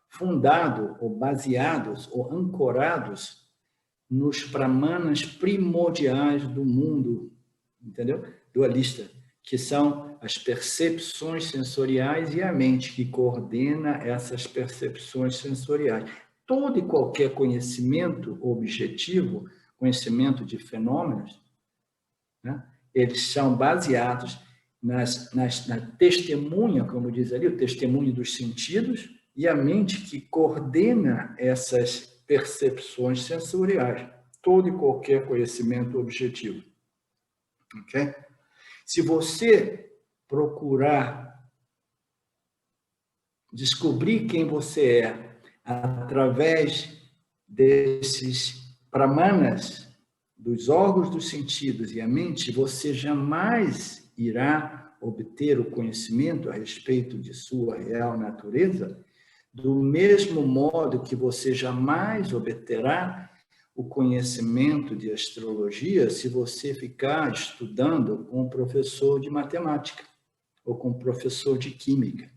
fundado ou baseados ou ancorados nos pramanas primordiais do mundo, entendeu? Dualista, que são as percepções sensoriais e a mente que coordena essas percepções sensoriais. Todo e qualquer conhecimento objetivo, conhecimento de fenômenos, né, eles são baseados na testemunha, como diz ali, o testemunho dos sentidos e a mente que coordena essas percepções sensoriais. Todo e qualquer conhecimento objetivo. Ok? Se você procurar descobrir quem você é através desses pramanas, dos órgãos dos sentidos e a mente, você jamais irá obter o conhecimento a respeito de sua real natureza, do mesmo modo que você jamais obterá o conhecimento de astrologia se você ficar estudando com um professor de matemática ou com um professor de química.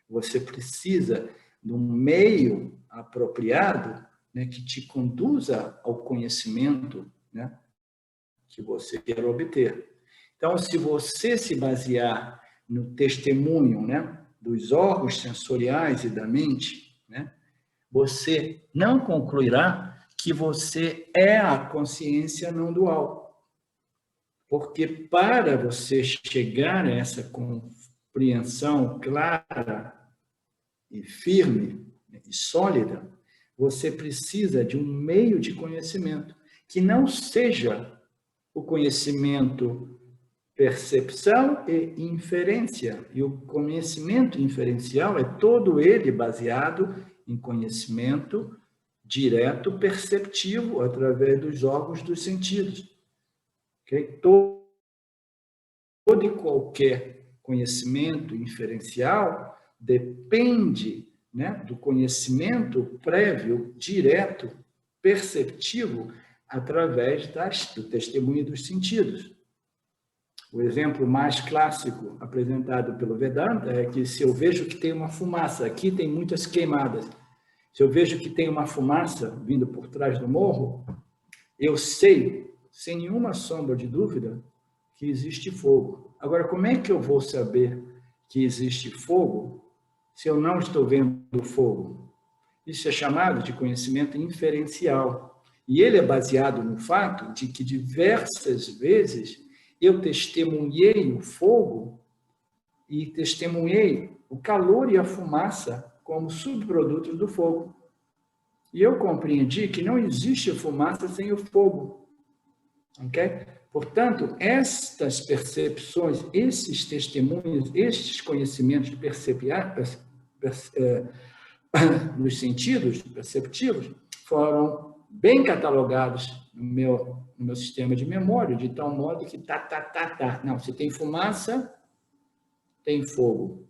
Você precisa de um meio apropriado, né, que te conduza ao conhecimento, né, que você quer obter. Então, se você se basear no testemunho, né, dos órgãos sensoriais e da mente, né, você não concluirá que você é a consciência não dual. Porque para você chegar a essa compreensão clara e firme e sólida, você precisa de um meio de conhecimento que não seja o conhecimento percepção e inferência. E o conhecimento inferencial é todo ele baseado em conhecimento direto perceptivo através dos órgãos dos sentidos. Okay? Todo e qualquer conhecimento inferencial depende, né, do conhecimento prévio, direto, perceptivo, através do testemunho dos sentidos. O exemplo mais clássico apresentado pelo Vedanta é que se eu vejo que tem uma fumaça, aqui tem muitas queimadas, se eu vejo que tem uma fumaça vindo por trás do morro, eu sei, sem nenhuma sombra de dúvida, que existe fogo. Agora, como é que eu vou saber que existe fogo se eu não estou vendo o fogo? Isso é chamado de conhecimento inferencial. E ele é baseado no fato de que diversas vezes eu testemunhei o fogo e testemunhei o calor e a fumaça como subprodutos do fogo. E eu compreendi que não existe fumaça sem o fogo. Ok? Portanto, estas percepções, esses testemunhos, estes conhecimentos nos sentidos perceptivos foram bem catalogados no meu sistema de memória, de tal modo que Não, se tem fumaça, tem fogo.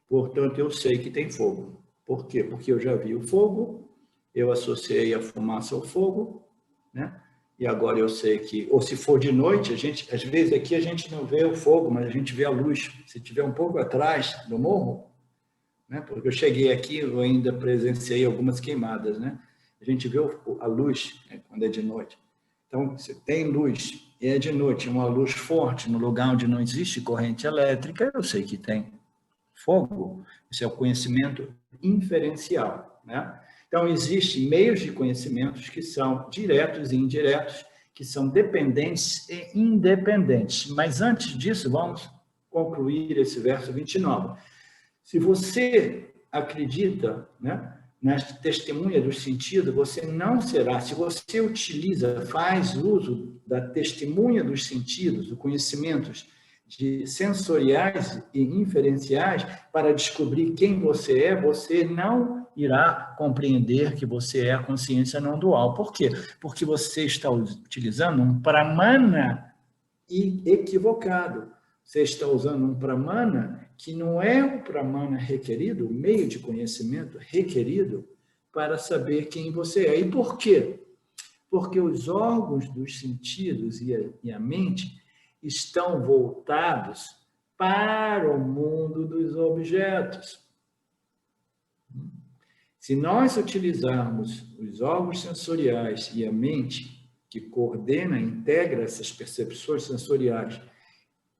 Portanto, eu sei que tem fogo. Por quê? Porque eu já vi o fogo, eu associei a fumaça ao fogo, né? E agora eu sei que, ou se for de noite, às vezes aqui a gente não vê o fogo, mas a gente vê a luz. Se estiver um pouco atrás do morro, né? Porque eu cheguei aqui, eu ainda presenciei algumas queimadas, né? A gente vê a luz, né, quando é de noite. Então, se tem luz e é de noite, uma luz forte no lugar onde não existe corrente elétrica, eu sei que tem fogo. Esse é o conhecimento inferencial, né? Então, existem meios de conhecimentos que são diretos e indiretos, que são dependentes e independentes. Mas antes disso, vamos concluir esse verso 29. Se você acredita, né, na testemunha do sentido, você não será. Se você utiliza, faz uso da testemunha dos sentidos, do conhecimentos de sensoriais e inferenciais para descobrir quem você não irá compreender que você é a consciência não dual. Por quê? Porque você está utilizando um pramana equivocado. Você está usando um pramana que não é o pramana requerido, o meio de conhecimento requerido para saber quem você é. E por quê? Porque os órgãos dos sentidos e a mente estão voltados para o mundo dos objetos. Se nós utilizarmos os órgãos sensoriais e a mente, que coordena e integra essas percepções sensoriais,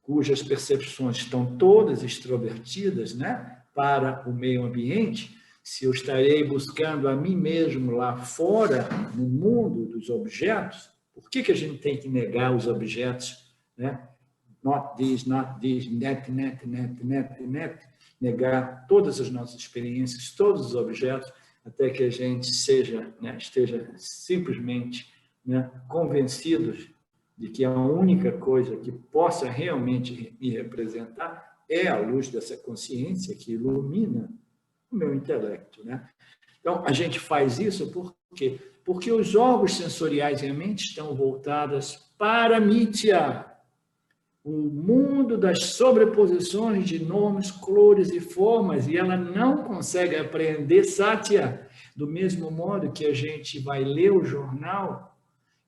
cujas percepções estão todas extrovertidas, né, para o meio ambiente, se eu estarei buscando a mim mesmo lá fora, no mundo dos objetos, por que a gente tem que negar os objetos, né? Not this, net, negar todas as nossas experiências, todos os objetos, até que a gente esteja simplesmente, né, convencidos de que a única coisa que possa realmente me representar é a luz dessa consciência que ilumina o meu intelecto, né? Então, a gente faz isso por quê? Porque os órgãos sensoriais e a mente estão voltadas para Mithya, o mundo das sobreposições de nomes, cores e formas, e ela não consegue apreender Satya, do mesmo modo que a gente vai ler o jornal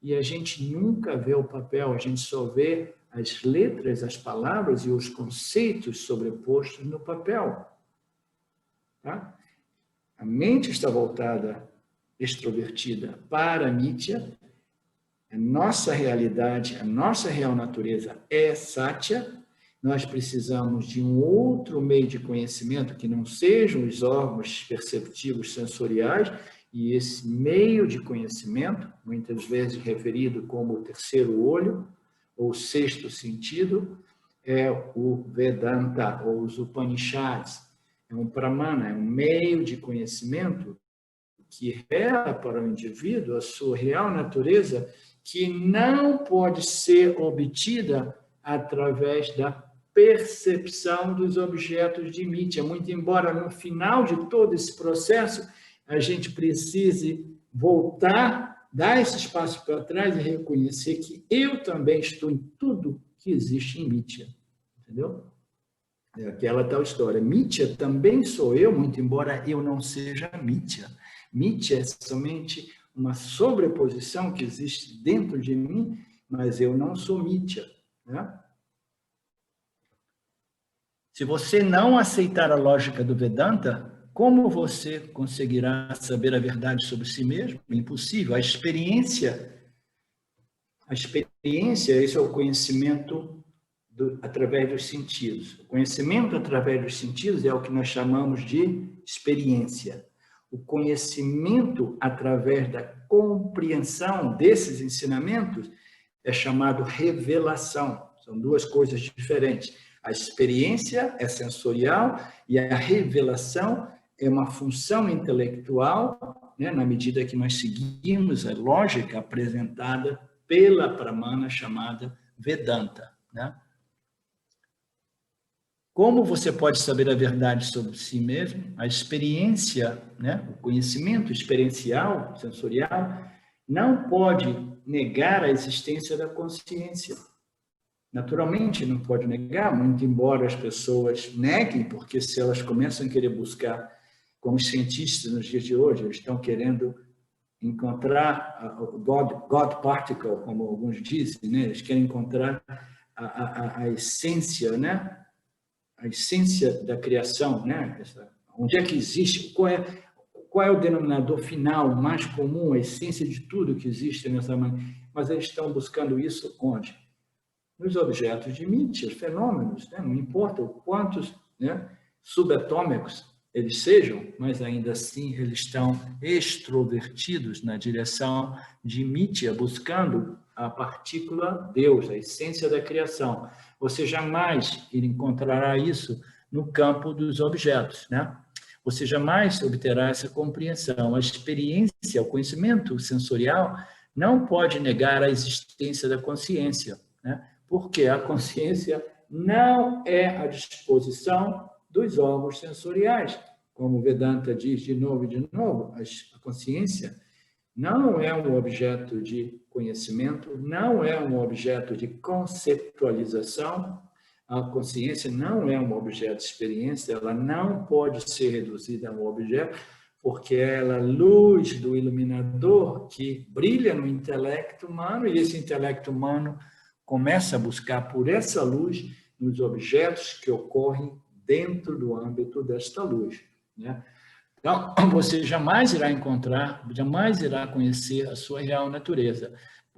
e a gente nunca vê o papel, a gente só vê as letras, as palavras e os conceitos sobrepostos no papel. Tá? A mente está voltada, extrovertida para a Mithya, a nossa realidade, a nossa real natureza é Satya, nós precisamos de um outro meio de conhecimento que não sejam os órgãos perceptivos sensoriais, e esse meio de conhecimento, muitas vezes referido como o terceiro olho, ou sexto sentido, é o Vedanta, ou os Upanishads. É um pramana, é um meio de conhecimento que revela para o indivíduo a sua real natureza, que não pode ser obtida através da percepção dos objetos de mídia, muito embora no final de todo esse processo a gente precise voltar, dar esse espaço para trás e reconhecer que eu também estou em tudo que existe em mídia, entendeu? É aquela tal história. Mídia também sou eu, muito embora eu não seja mídia. Mídia é somente uma sobreposição que existe dentro de mim, mas eu não sou mídia, né? Se você não aceitar a lógica do Vedanta, como você conseguirá saber a verdade sobre si mesmo? Impossível. A experiência, esse é o conhecimento através dos sentidos. O conhecimento através dos sentidos é o que nós chamamos de experiência. O conhecimento através da compreensão desses ensinamentos é chamado revelação. São duas coisas diferentes. A experiência é sensorial e a revelação é uma função intelectual, né, na medida que nós seguimos a lógica apresentada pela Pramana chamada Vedanta, né? Como você pode saber a verdade sobre si mesmo? A experiência, né, o conhecimento experiencial, sensorial, não pode negar a existência da consciência. Naturalmente, não pode negar, muito embora as pessoas neguem, porque se elas começam a querer buscar, como os cientistas nos dias de hoje, eles estão querendo encontrar o God particle, como alguns dizem, né? Eles querem encontrar a essência, né? A essência da criação, né? Onde é que existe? Qual é o denominador final mais comum, a essência de tudo que existe nessa maneira? Mas eles estão buscando isso onde? Nos objetos de mídia, fenômenos, né? Não importa o quantos, né, subatômicos eles sejam, mas ainda assim eles estão extrovertidos na direção de mídia, buscando a partícula Deus, a essência da criação. Você jamais encontrará isso no campo dos objetos, né? Você jamais obterá essa compreensão. A experiência, o conhecimento sensorial não pode negar a existência da consciência, né? Porque a consciência não é a disposição dos órgãos sensoriais. Como o Vedanta diz de novo e de novo, a consciência não é um objeto de conhecimento, não é um objeto de conceptualização, a consciência não é um objeto de experiência, ela não pode ser reduzida a um objeto, porque ela é a luz do iluminador que brilha no intelecto humano, e esse intelecto humano começa a buscar por essa luz nos objetos que ocorrem dentro do âmbito desta luz, né? Então, você jamais irá encontrar, jamais irá conhecer a sua real natureza.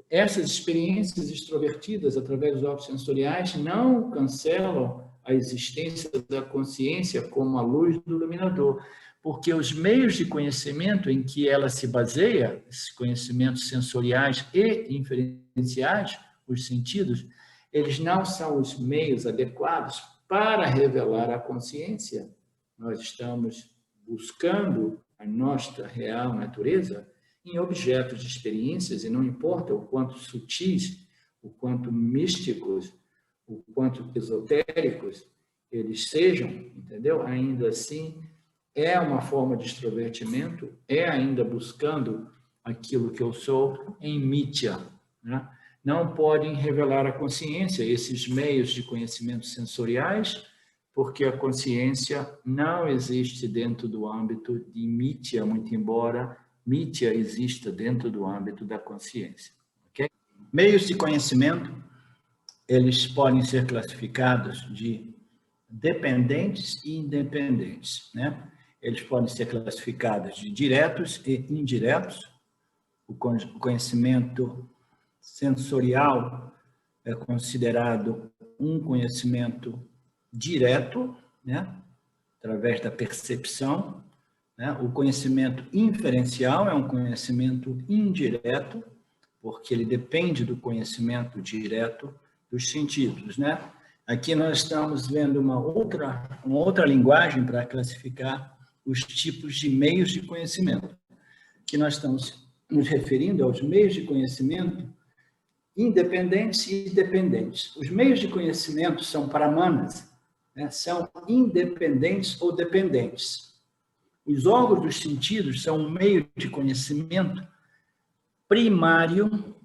Essas experiências extrovertidas através dos órgãos sensoriais não cancelam a existência da consciência como a luz do iluminador, porque os meios de conhecimento em que ela se baseia, esses conhecimentos sensoriais e inferenciais, os sentidos, eles não são os meios adequados para revelar a consciência. Nós estamos buscando a nossa real natureza em objetos de experiências, e não importa o quanto sutis, o quanto místicos, o quanto esotéricos eles sejam, entendeu? Ainda assim, é uma forma de extrovertimento, é ainda buscando aquilo que eu sou em mídia, né? Não podem revelar a consciência, esses meios de conhecimento sensoriais, porque a consciência não existe dentro do âmbito de mídia, muito embora mídia exista dentro do âmbito da consciência. Okay? Meios de conhecimento, eles podem ser classificados de dependentes e independentes, né? Eles podem ser classificados de diretos e indiretos. O conhecimento sensorial é considerado um conhecimento direto, né? Através da percepção, né? O conhecimento inferencial é um conhecimento indireto, porque ele depende do conhecimento direto dos sentidos, né? Aqui nós estamos vendo uma outra linguagem para classificar os tipos de meios de conhecimento. que nós estamos nos referindo aos meios de conhecimento independentes e dependentes. Os meios de conhecimento são pramanas, né? São independentes ou dependentes. Os órgãos dos sentidos são um meio de conhecimento primário,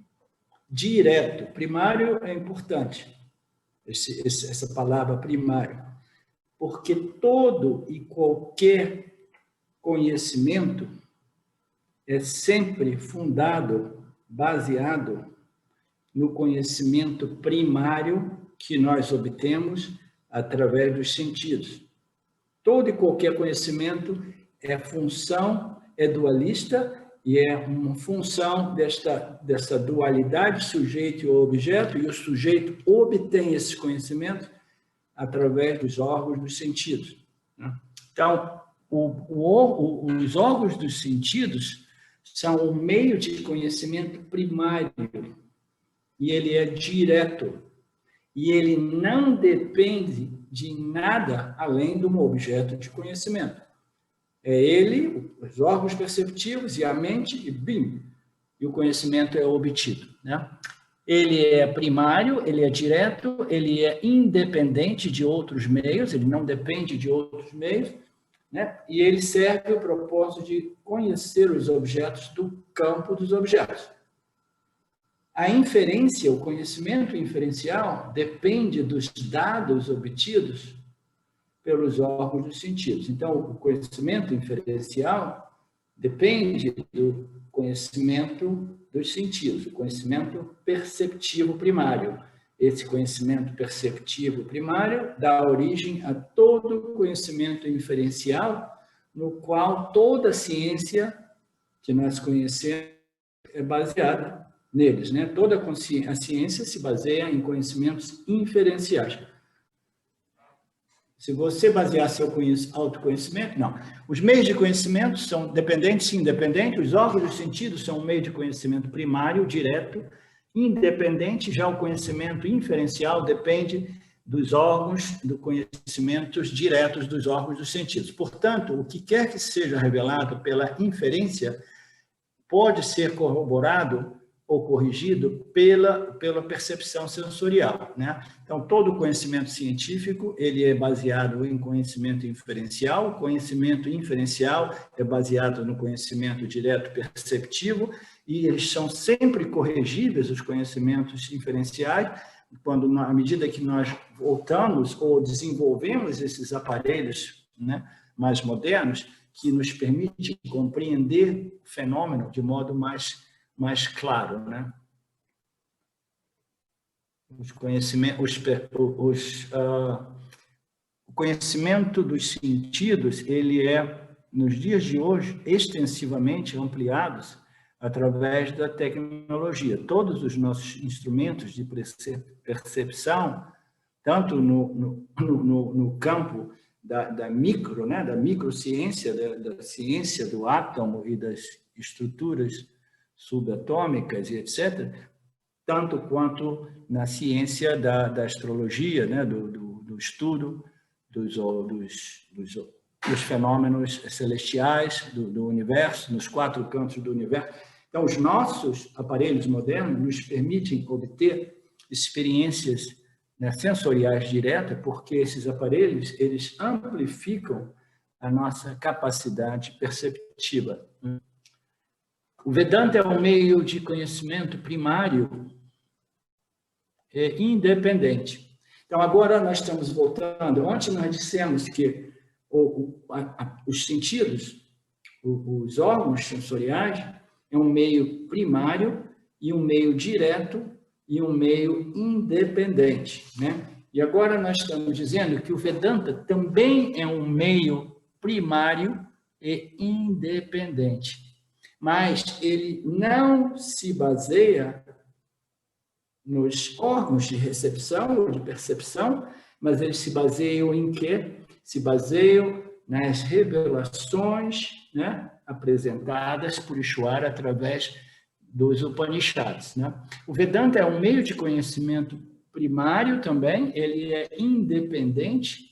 direto. Primário é importante, essa palavra primário, porque todo e qualquer conhecimento é sempre fundado, baseado no conhecimento primário que nós obtemos através dos sentidos. Todo e qualquer conhecimento é função, é dualista e é uma função dessa dualidade sujeito e objeto, e o sujeito obtém esse conhecimento através dos órgãos dos sentidos. Então, os órgãos dos sentidos são um meio de conhecimento primário, e ele é direto, e ele não depende de nada além de um objeto de conhecimento. É ele, os órgãos perceptivos e a mente, e bim, e o conhecimento é obtido, né? Ele é primário, ele é direto, ele é independente de outros meios, ele não depende de outros meios, né? E ele serve ao propósito de conhecer os objetos do campo dos objetos. A inferência, o conhecimento inferencial, depende dos dados obtidos pelos órgãos dos sentidos. Então, o conhecimento inferencial depende do conhecimento dos sentidos, o conhecimento perceptivo primário. Esse conhecimento perceptivo primário dá origem a todo o conhecimento inferencial, no qual toda a ciência que nós conhecemos é baseada neles, né? Toda a ciência se baseia em conhecimentos inferenciais. Se você basear seu autoconhecimento, não. Os meios de conhecimento são dependentes e independentes, os órgãos dos sentidos são um meio de conhecimento primário, direto, independente, já o conhecimento inferencial depende dos órgãos, dos conhecimentos diretos dos órgãos dos sentidos. Portanto, o que quer que seja revelado pela inferência pode ser corroborado ou corrigido pela percepção sensorial, né? Então, todo conhecimento científico, ele é baseado em conhecimento inferencial, o conhecimento inferencial é baseado no conhecimento direto perceptivo, e eles são sempre corrigíveis, os conhecimentos inferenciais, quando, à medida que nós voltamos ou desenvolvemos esses aparelhos, né, mais modernos, que nos permitem compreender o fenômeno de modo mais claro, né? O conhecimento dos sentidos, ele é, nos dias de hoje, extensivamente ampliado através da tecnologia. Todos os nossos instrumentos de percepção, tanto no campo da micro, né, da microciência, da ciência do átomo e das estruturas subatômicas e etc., tanto quanto na ciência da astrologia, né, do estudo dos fenômenos celestiais do universo, nos 4 cantos do universo. Então, os nossos aparelhos modernos nos permitem obter experiências, né, sensoriais diretas, porque esses aparelhos, eles amplificam a nossa capacidade perceptiva. O Vedanta é um meio de conhecimento primário e independente. Então, agora nós estamos voltando. Ontem nós dissemos que os sentidos, os órgãos sensoriais, é um meio primário e um meio direto e um meio independente, né? E agora nós estamos dizendo que o Vedanta também é um meio primário e independente. Mas ele não se baseia nos órgãos de recepção ou de percepção, mas eles se baseiam em quê? Se baseiam nas revelações, né, apresentadas por Ishvara através dos Upanishads, né? O Vedanta é um meio de conhecimento primário também, ele é independente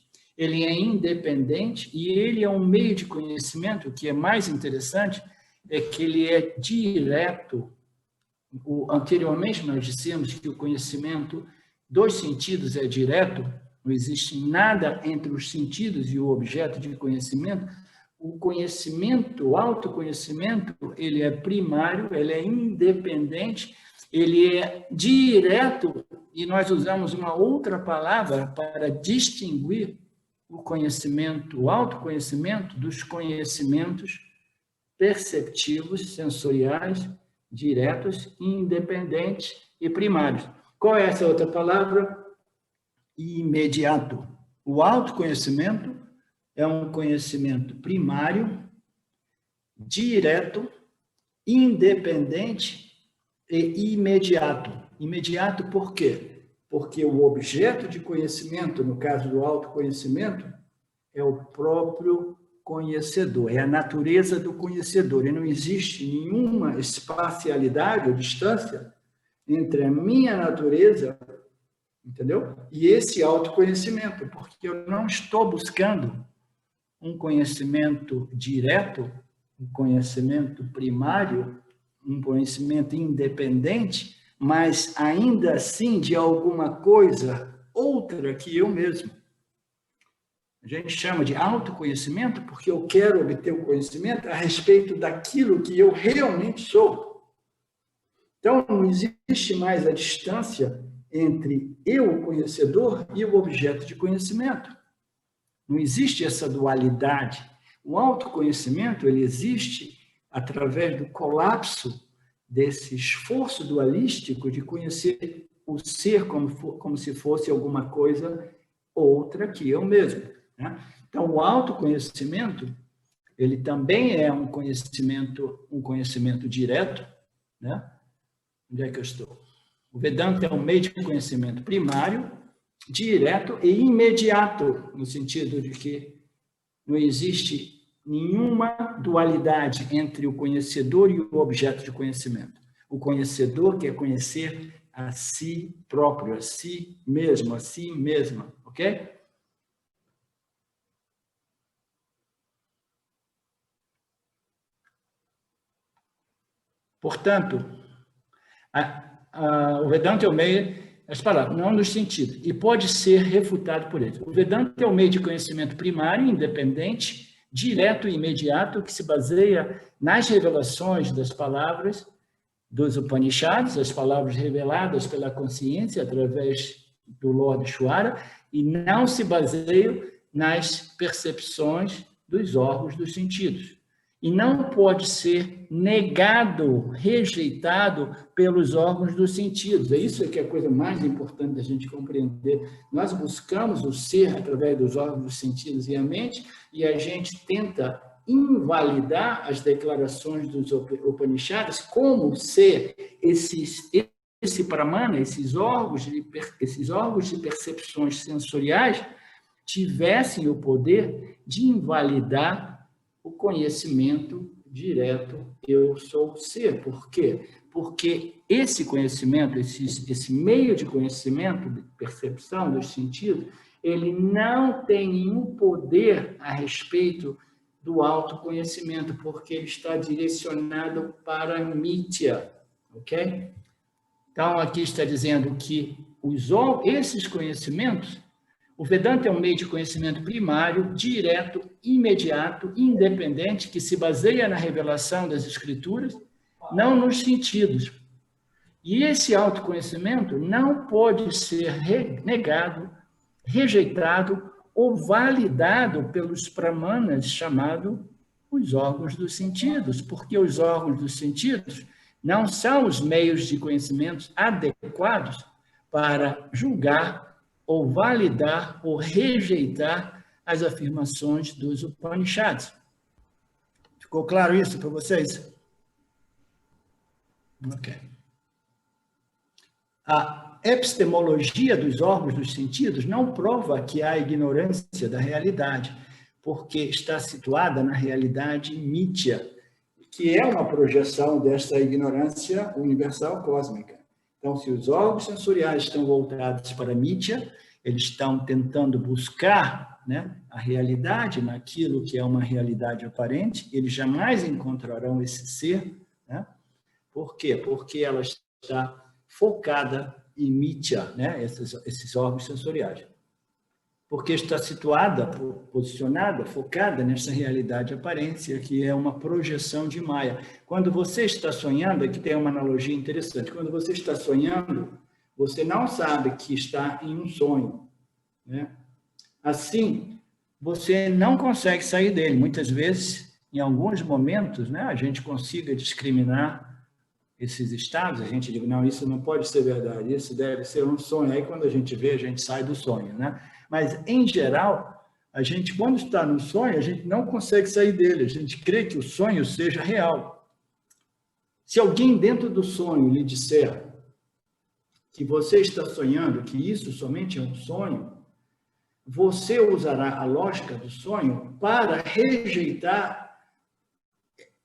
e ele é um meio de conhecimento que é mais interessante, é que ele é direto. Anteriormente, nós dissemos que o conhecimento dos sentidos é direto, não existe nada entre os sentidos e o objeto de conhecimento. O conhecimento, o autoconhecimento, ele é primário, ele é independente, ele é direto, e nós usamos uma outra palavra para distinguir o conhecimento, o autoconhecimento dos conhecimentos perceptivos, sensoriais, diretos, independentes e primários. Qual é essa outra palavra? Imediato. O autoconhecimento é um conhecimento primário, direto, independente e imediato. Imediato por quê? Porque o objeto de conhecimento, no caso do autoconhecimento, é o próprio conhecedor, é a natureza do conhecedor. E não existe nenhuma espacialidade ou distância entre a minha natureza, entendeu? E esse autoconhecimento, porque eu não estou buscando um conhecimento direto, um conhecimento primário, um conhecimento independente, mas ainda assim de alguma coisa outra que eu mesmo. A gente chama de autoconhecimento porque eu quero obter o conhecimento a respeito daquilo que eu realmente sou. Então, não existe mais a distância entre eu, o conhecedor, e o objeto de conhecimento. Não existe essa dualidade. O autoconhecimento, ele existe através do colapso desse esforço dualístico de conhecer o ser como se fosse alguma coisa outra que eu mesmo, né? Então, o autoconhecimento, ele também é um conhecimento direto, né? Onde é que eu estou? O Vedanta é um meio de conhecimento primário, direto e imediato, no sentido de que não existe nenhuma dualidade entre o conhecedor e o objeto de conhecimento. O conhecedor quer conhecer a si próprio, a si mesmo, a si mesma, ok? Portanto, o Vedanta é o meio, as palavras, não nos sentidos, e pode ser refutado por ele. O Vedanta é o meio de conhecimento primário, independente, direto e imediato, que se baseia nas revelações das palavras dos Upanishads, as palavras reveladas pela consciência através do Lord Ishvara, e não se baseia nas percepções dos órgãos dos sentidos. E não pode ser negado, rejeitado pelos órgãos dos sentidos. É isso que é a coisa mais importante da gente compreender. Nós buscamos o ser através dos órgãos dos sentidos e a mente, e a gente tenta invalidar as declarações dos Upanishads como se esse pramana, esses órgãos de percepções sensoriais tivessem o poder de invalidar o conhecimento direto, eu sou o ser. Por quê? Porque esse conhecimento, esse meio de conhecimento, de percepção dos sentidos, ele não tem nenhum poder a respeito do autoconhecimento, porque ele está direcionado para a mithya, ok? Então, aqui está dizendo que esses conhecimentos, o Vedanta é um meio de conhecimento primário, direto, imediato, independente, que se baseia na revelação das escrituras, não nos sentidos. E esse autoconhecimento não pode ser negado, rejeitado ou validado pelos pramanas, chamados os órgãos dos sentidos, porque os órgãos dos sentidos não são os meios de conhecimentos adequados para julgar ou validar ou rejeitar as afirmações dos Upanishads. Ficou claro isso para vocês? Ok. A epistemologia dos órgãos dos sentidos não prova que há ignorância da realidade, porque está situada na realidade mithya, que é uma projeção desta ignorância universal cósmica. Então, se os órgãos sensoriais estão voltados para a mithya, eles estão tentando buscar né, a realidade naquilo que é uma realidade aparente, eles jamais encontrarão esse ser, né? Por quê? Porque ela está focada em mitya, né, esses órgãos sensoriais. Porque está situada, posicionada, focada nessa realidade aparência, que é uma projeção de Maya. Quando você está sonhando, aqui tem uma analogia interessante, quando você está sonhando, você não sabe que está em um sonho, né? Assim, você não consegue sair dele. Muitas vezes, em alguns momentos, né, a gente consiga discriminar esses estados, a gente diz, não, isso não pode ser verdade, isso deve ser um sonho. Aí, quando a gente vê, a gente sai do sonho, né? Mas, em geral, a gente, quando está no sonho, a gente não consegue sair dele, a gente crê que o sonho seja real. Se alguém dentro do sonho lhe disser que você está sonhando, que isso somente é um sonho, você usará a lógica do sonho para rejeitar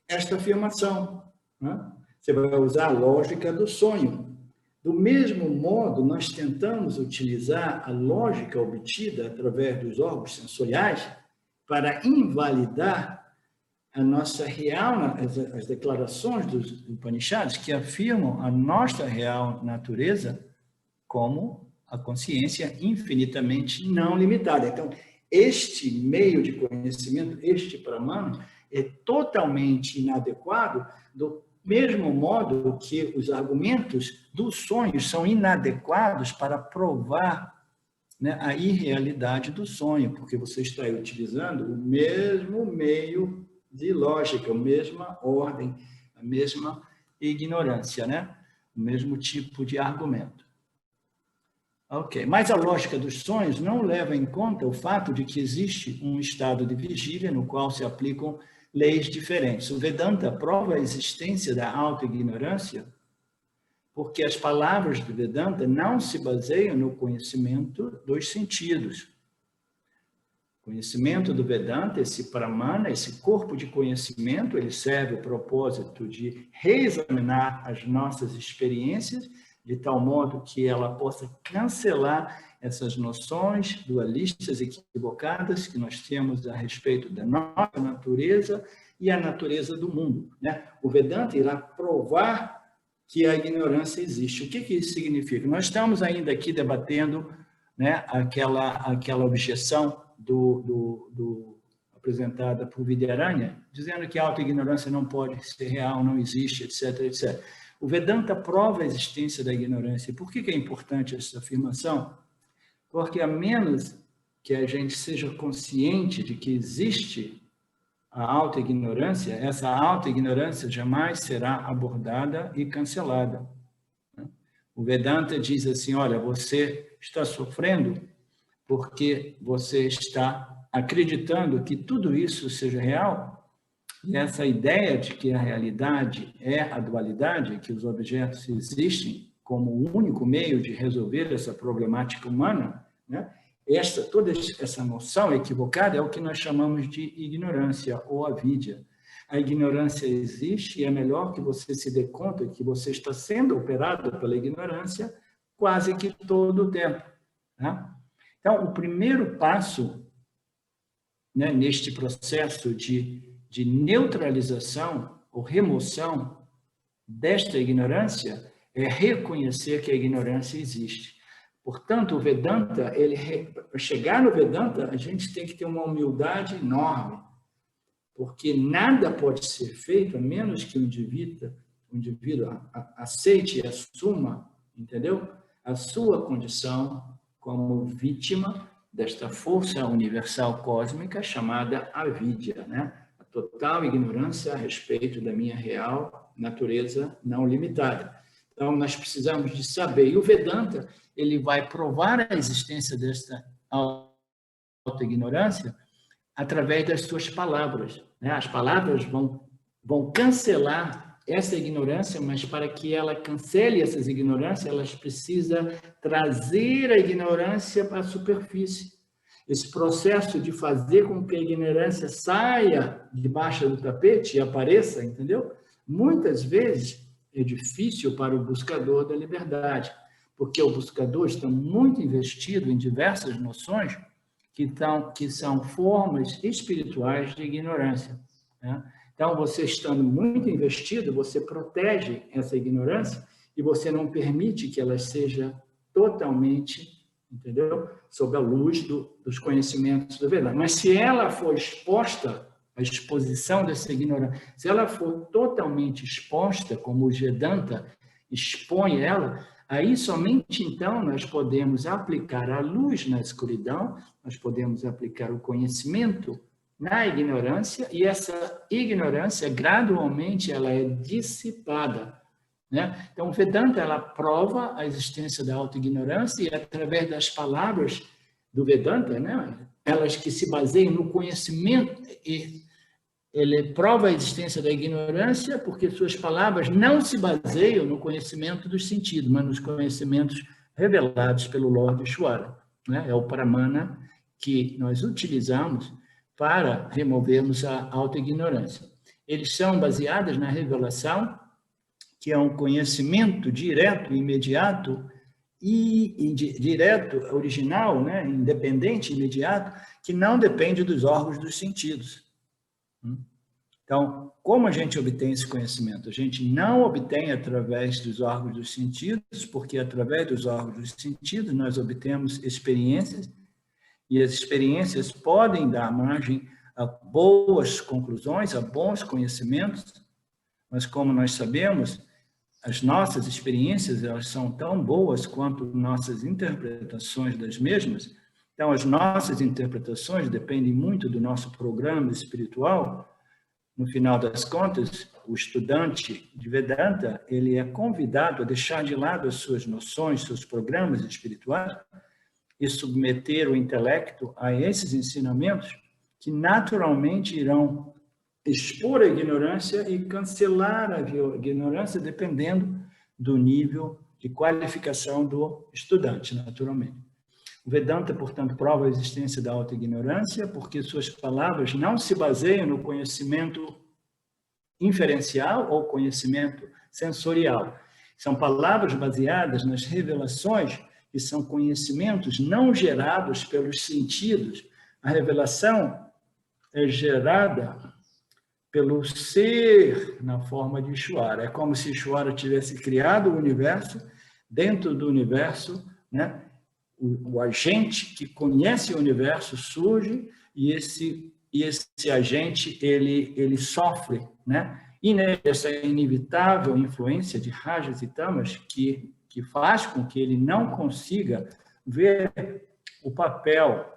esta afirmação, né? Você vai usar a lógica do sonho. Do mesmo modo, nós tentamos utilizar a lógica obtida através dos órgãos sensoriais para invalidar a nossa real, as declarações dos Upanishads que afirmam a nossa real natureza como a consciência infinitamente não limitada. Então, este meio de conhecimento, este pramana, é totalmente inadequado do mesmo modo que os argumentos dos sonhos são inadequados para provar, né, a irrealidade do sonho, porque você está utilizando o mesmo meio de lógica, a mesma ordem, a mesma ignorância, né? O mesmo tipo de argumento. Ok, mas a lógica dos sonhos não leva em conta o fato de que existe um estado de vigília no qual se aplicam leis diferentes. O Vedanta prova a existência da auto-ignorância porque as palavras do Vedanta não se baseiam no conhecimento dos sentidos. O conhecimento do Vedanta, esse pramana, esse corpo de conhecimento, ele serve ao propósito de reexaminar as nossas experiências de tal modo que ela possa cancelar essas noções dualistas equivocadas que nós temos a respeito da nossa natureza e a natureza do mundo, né? O Vedanta irá provar que a ignorância existe. O que isso significa? Nós estamos ainda aqui debatendo, né, aquela objeção apresentada por Vidyaranya, dizendo que a auto-ignorância não pode ser real, não existe, etc, etc. O Vedanta prova a existência da ignorância. E por que é importante essa afirmação? Porque a menos que a gente seja consciente de que existe a auto-ignorância, essa auto-ignorância jamais será abordada e cancelada. O Vedanta diz assim, olha, você está sofrendo porque você está acreditando que tudo isso seja real. E essa ideia de que a realidade é a dualidade, que os objetos existem como o único meio de resolver essa problemática humana, né? Toda essa noção equivocada é o que nós chamamos de ignorância ou avidya. A ignorância existe e é melhor que você se dê conta que você está sendo operado pela ignorância quase que todo o tempo, né? Então, o primeiro passo, né, neste processo de neutralização ou remoção desta ignorância é reconhecer que a ignorância existe. Portanto, o Vedanta, para chegar no Vedanta, a gente tem que ter uma humildade enorme, porque nada pode ser feito a menos que o indivíduo aceite e assuma, entendeu? A sua condição como vítima desta força universal cósmica chamada avidya, né? Total ignorância a respeito da minha real natureza não limitada. Então, nós precisamos de saber. E o Vedanta, ele vai provar a existência desta auto-ignorância através das suas palavras, né? As palavras vão cancelar essa ignorância, mas para que ela cancele essas ignorâncias, elas precisam trazer a ignorância para a superfície. Esse processo de fazer com que a ignorância saia debaixo do tapete e apareça, entendeu? Muitas vezes é difícil para o buscador da liberdade, porque o buscador está muito investido em diversas noções que são formas espirituais de ignorância, né? Então, você estando muito investido, você protege essa ignorância e você não permite que ela seja totalmente, entendeu? Sob a luz dos conhecimentos do Vedanta. Mas se ela for exposta, a exposição dessa ignorância, se ela for totalmente exposta, como o Vedanta expõe ela, aí somente então nós podemos aplicar a luz na escuridão, nós podemos aplicar o conhecimento na ignorância, e essa ignorância gradualmente ela é dissipada, né? Então, o Vedanta ela prova a existência da auto-ignorância, e através das palavras do Vedanta, né, elas que se baseiam no conhecimento, e ele prova a existência da ignorância porque suas palavras não se baseiam no conhecimento dos sentidos, mas nos conhecimentos revelados pelo Lord Ishvara, né? É o Pramana que nós utilizamos para removermos a auto-ignorância. Eles são baseados na revelação, que é um conhecimento direto, imediato, e direto, original, né? Independente, imediato, que não depende dos órgãos dos sentidos. Então, como a gente obtém esse conhecimento? A gente não obtém através dos órgãos dos sentidos, porque através dos órgãos dos sentidos nós obtemos experiências, e as experiências podem dar margem a boas conclusões, a bons conhecimentos, mas como nós sabemos, as nossas experiências elas são tão boas quanto nossas interpretações das mesmas. Então, as nossas interpretações dependem muito do nosso programa espiritual. No final das contas, o estudante de Vedanta, ele é convidado a deixar de lado as suas noções, seus programas espirituais, e submeter o intelecto a esses ensinamentos que naturalmente irão expor a ignorância e cancelar a ignorância dependendo do nível de qualificação do estudante, naturalmente. O Vedanta, portanto, prova a existência da auto-ignorância porque suas palavras não se baseiam no conhecimento inferencial ou conhecimento sensorial. São palavras baseadas nas revelações, que são conhecimentos não gerados pelos sentidos. A revelação é gerada pelo ser na forma de Ishvara. É como se Ishvara tivesse criado o universo, dentro do universo, né? O agente que conhece o universo surge e esse agente ele sofre, né? E nessa inevitável influência de rajas e tamas que faz com que ele não consiga ver o papel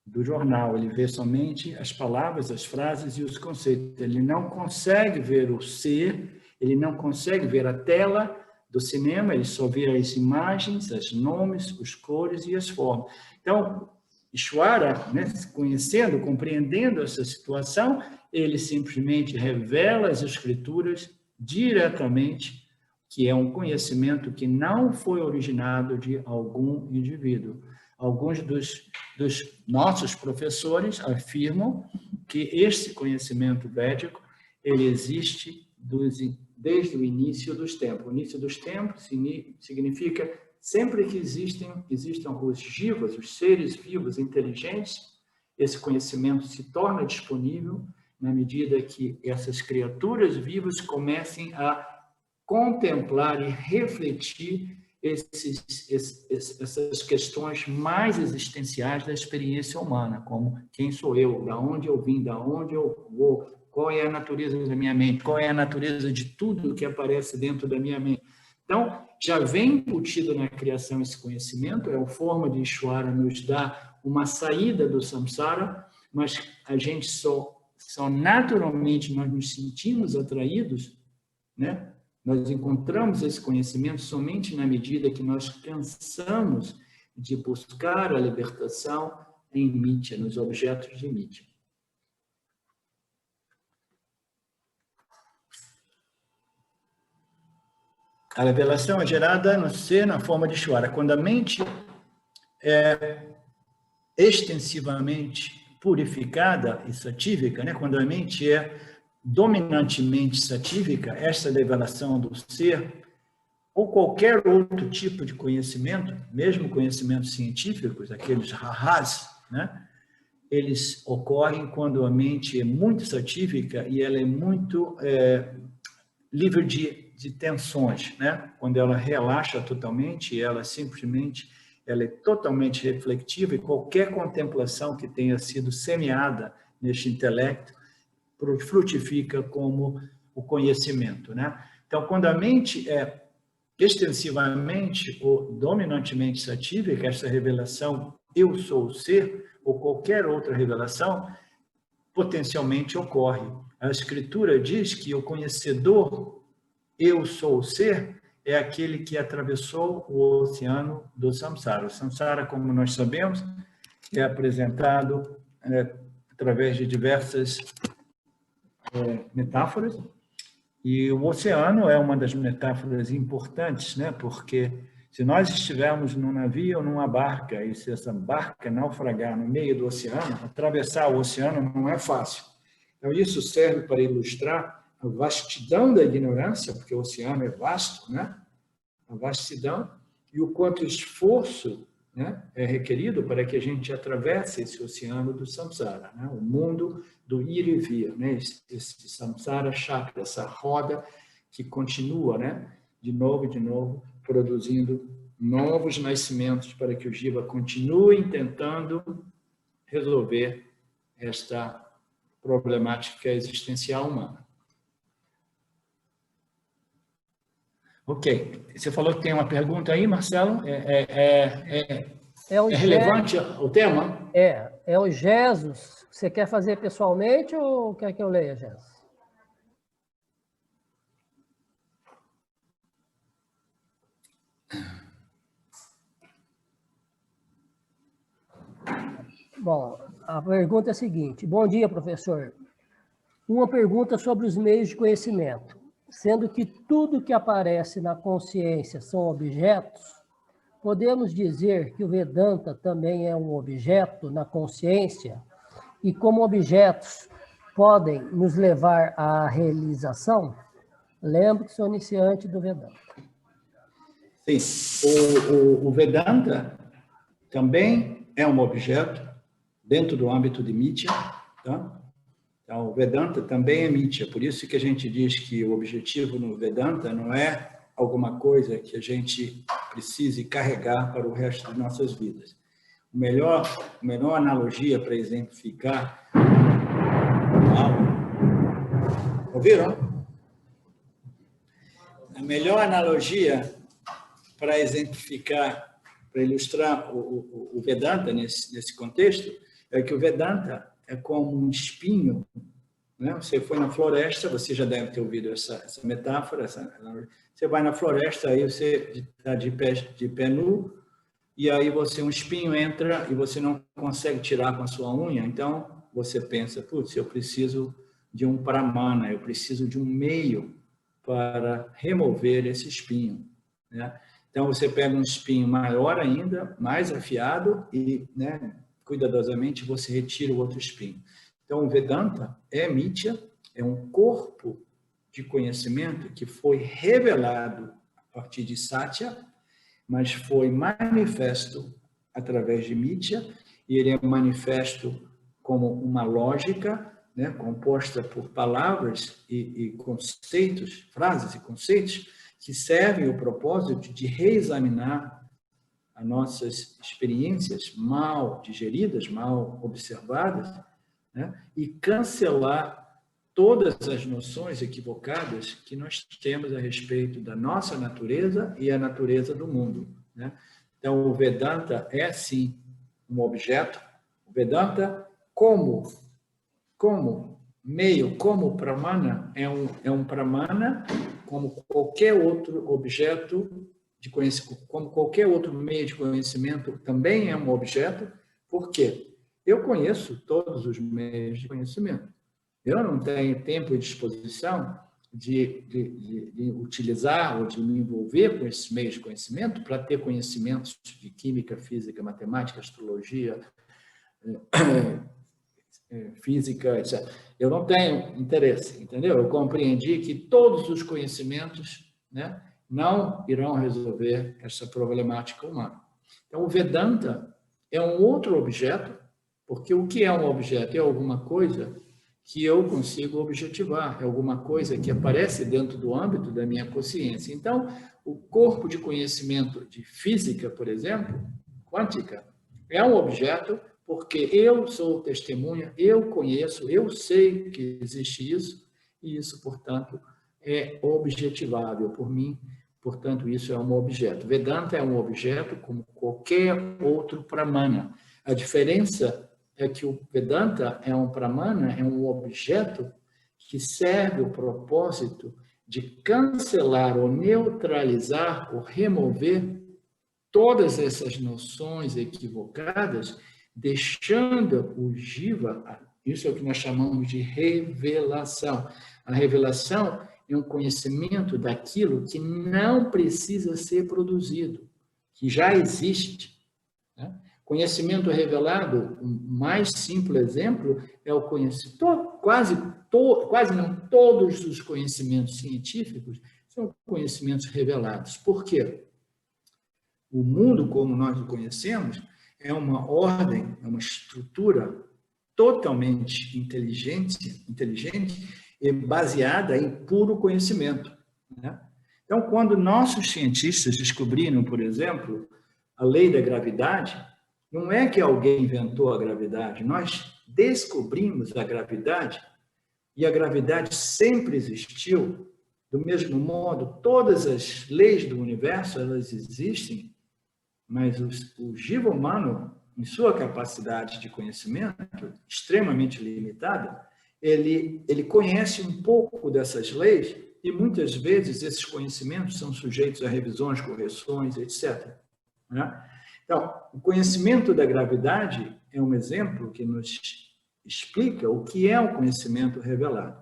do jornal, ele vê somente as palavras, as frases e os conceitos. Ele não consegue ver o ser, ele não consegue ver a tela do cinema, ele só vê as imagens, os nomes, as cores e as formas. Então, Ishvara, né, conhecendo, compreendendo essa situação, ele simplesmente revela as escrituras diretamente, que é um conhecimento que não foi originado de algum indivíduo. Alguns dos nossos professores afirmam que esse conhecimento védico ele existe desde o início dos tempos. O início dos tempos significa sempre que existam os jivas, os seres vivos inteligentes, esse conhecimento se torna disponível na medida que essas criaturas vivas comecem a contemplar e refletir essas questões mais existenciais da experiência humana, como quem sou eu, da onde eu vim, da onde eu vou, qual é a natureza da minha mente, qual é a natureza de tudo que aparece dentro da minha mente. Então, já vem embutido na criação esse conhecimento, é a forma de Ishvara nos dar uma saída do samsara, mas a gente só naturalmente nós nos sentimos atraídos, né? Nós encontramos esse conhecimento somente na medida que nós cansamos de buscar a libertação em Mitya, nos objetos de Mitya. A revelação é gerada no ser na forma de Ishvara. Quando a mente é extensivamente purificada e satívica, né? Quando a mente é dominantemente satívica, essa revelação do ser, ou qualquer outro tipo de conhecimento, mesmo conhecimentos científicos, aqueles rahas, né? Eles ocorrem quando a mente é muito satívica e ela é muito livre de tensões, né? Quando ela relaxa totalmente, ela simplesmente ela é totalmente reflexiva e qualquer contemplação que tenha sido semeada neste intelecto frutifica como o conhecimento, né? Então, quando a mente é extensivamente ou dominantemente satívica, essa revelação eu sou o ser, ou qualquer outra revelação, potencialmente ocorre. A Escritura diz que o conhecedor eu sou o ser é aquele que atravessou o oceano do samsara. O samsara, como nós sabemos, é apresentado através de diversas metáforas, e o oceano é uma das metáforas importantes, né? Porque se nós estivermos num navio ou numa barca, e se essa barca naufragar no meio do oceano, atravessar o oceano não é fácil. Então, isso serve para ilustrar a vastidão da ignorância, porque o oceano é vasto, né? A vastidão, e o quanto esforço, né, é requerido para que a gente atravesse esse oceano do samsara, né? O mundo do ir e vir, né? Esse samsara chakra, essa roda que continua, né? De novo, produzindo novos nascimentos para que o jiva continue tentando resolver esta problemática existencial humana. Ok. Você falou que tem uma pergunta aí, Marcelo? É relevante o tema? É o Jesus. Você quer fazer pessoalmente ou quer que eu leia, Jesus? Bom, a pergunta é a seguinte. Bom dia, professor. Uma pergunta sobre os meios de conhecimento. Sendo que tudo que aparece na consciência são objetos, podemos dizer que o Vedanta também é um objeto na consciência e como objetos podem nos levar à realização? Lembro que sou iniciante do Vedanta. Sim, o Vedanta também é um objeto dentro do âmbito de Mitya, tá? Então, o Vedanta também é Mitya, por isso que a gente diz que o objetivo no Vedanta não é alguma coisa que a gente precise carregar para o resto de nossas vidas. A melhor analogia para exemplificar... Ouviram? A melhor analogia para exemplificar, para ilustrar o Vedanta nesse contexto, é que o Vedanta é como um espinho, né? Você foi na floresta, você já deve ter ouvido essa metáfora, você vai na floresta, aí você está de pé nu, e aí um espinho entra e você não consegue tirar com a sua unha, então você pensa, putz, eu preciso de um pramana, eu preciso de um meio para remover esse espinho, né? Então você pega um espinho maior ainda, mais afiado e, né, cuidadosamente você retira o outro espinho. Então o Vedanta é Mitya, é um corpo de conhecimento que foi revelado a partir de Satya, mas foi manifesto através de Mitya, e ele é manifesto como uma lógica, né, composta por palavras e conceitos, frases e conceitos, que servem o propósito de reexaminar as nossas experiências mal digeridas, mal observadas, né, e cancelar todas as noções equivocadas que nós temos a respeito da nossa natureza e a natureza do mundo, né? Então, o Vedanta é, sim, um objeto. O Vedanta, como meio, como pramana, é um pramana, como qualquer outro objeto de conhecimento, como qualquer outro meio de conhecimento, também é um objeto. Por quê? Eu conheço todos os meios de conhecimento. Eu não tenho tempo e disposição de utilizar ou de me envolver com esses meios de conhecimento para ter conhecimentos de química, física, matemática, astrologia, física, etc. Eu não tenho interesse, entendeu? Eu compreendi que todos os conhecimentos, né, não irão resolver essa problemática humana. Então, o Vedanta é um outro objeto, Porque o que é um objeto? É alguma coisa que eu consigo objetivar, é alguma coisa que aparece dentro do âmbito da minha consciência. Então, o corpo de conhecimento de física, por exemplo, quântica, é um objeto porque eu sou testemunha, eu conheço, eu sei que existe isso, e isso, portanto, é objetivável por mim, portanto, isso é um objeto. Vedanta é um objeto como qualquer outro pramana. A diferença é que o Vedanta é um pramana, é um objeto que serve o propósito de cancelar ou neutralizar ou remover todas essas noções equivocadas, deixando o Jiva, isso é o que nós chamamos de revelação. A revelação é um conhecimento daquilo que não precisa ser produzido, que já existe. Né? Conhecimento revelado, o mais simples exemplo é o conhecimento, quase não todos os conhecimentos científicos são conhecimentos revelados. Por quê? O mundo como nós o conhecemos é uma ordem, é uma estrutura totalmente inteligente e baseada em puro conhecimento. Né? Então, quando nossos cientistas descobriram, por exemplo, a lei da gravidade, não é que alguém inventou a gravidade, nós descobrimos a gravidade e a gravidade sempre existiu. Do mesmo modo, todas as leis do universo, elas existem, mas o Jiva humano, em sua capacidade de conhecimento extremamente limitada, ele conhece um pouco dessas leis e muitas vezes esses conhecimentos são sujeitos a revisões, correções, etc. Né? Então, o conhecimento da gravidade é um exemplo que nos explica o que é o conhecimento revelado.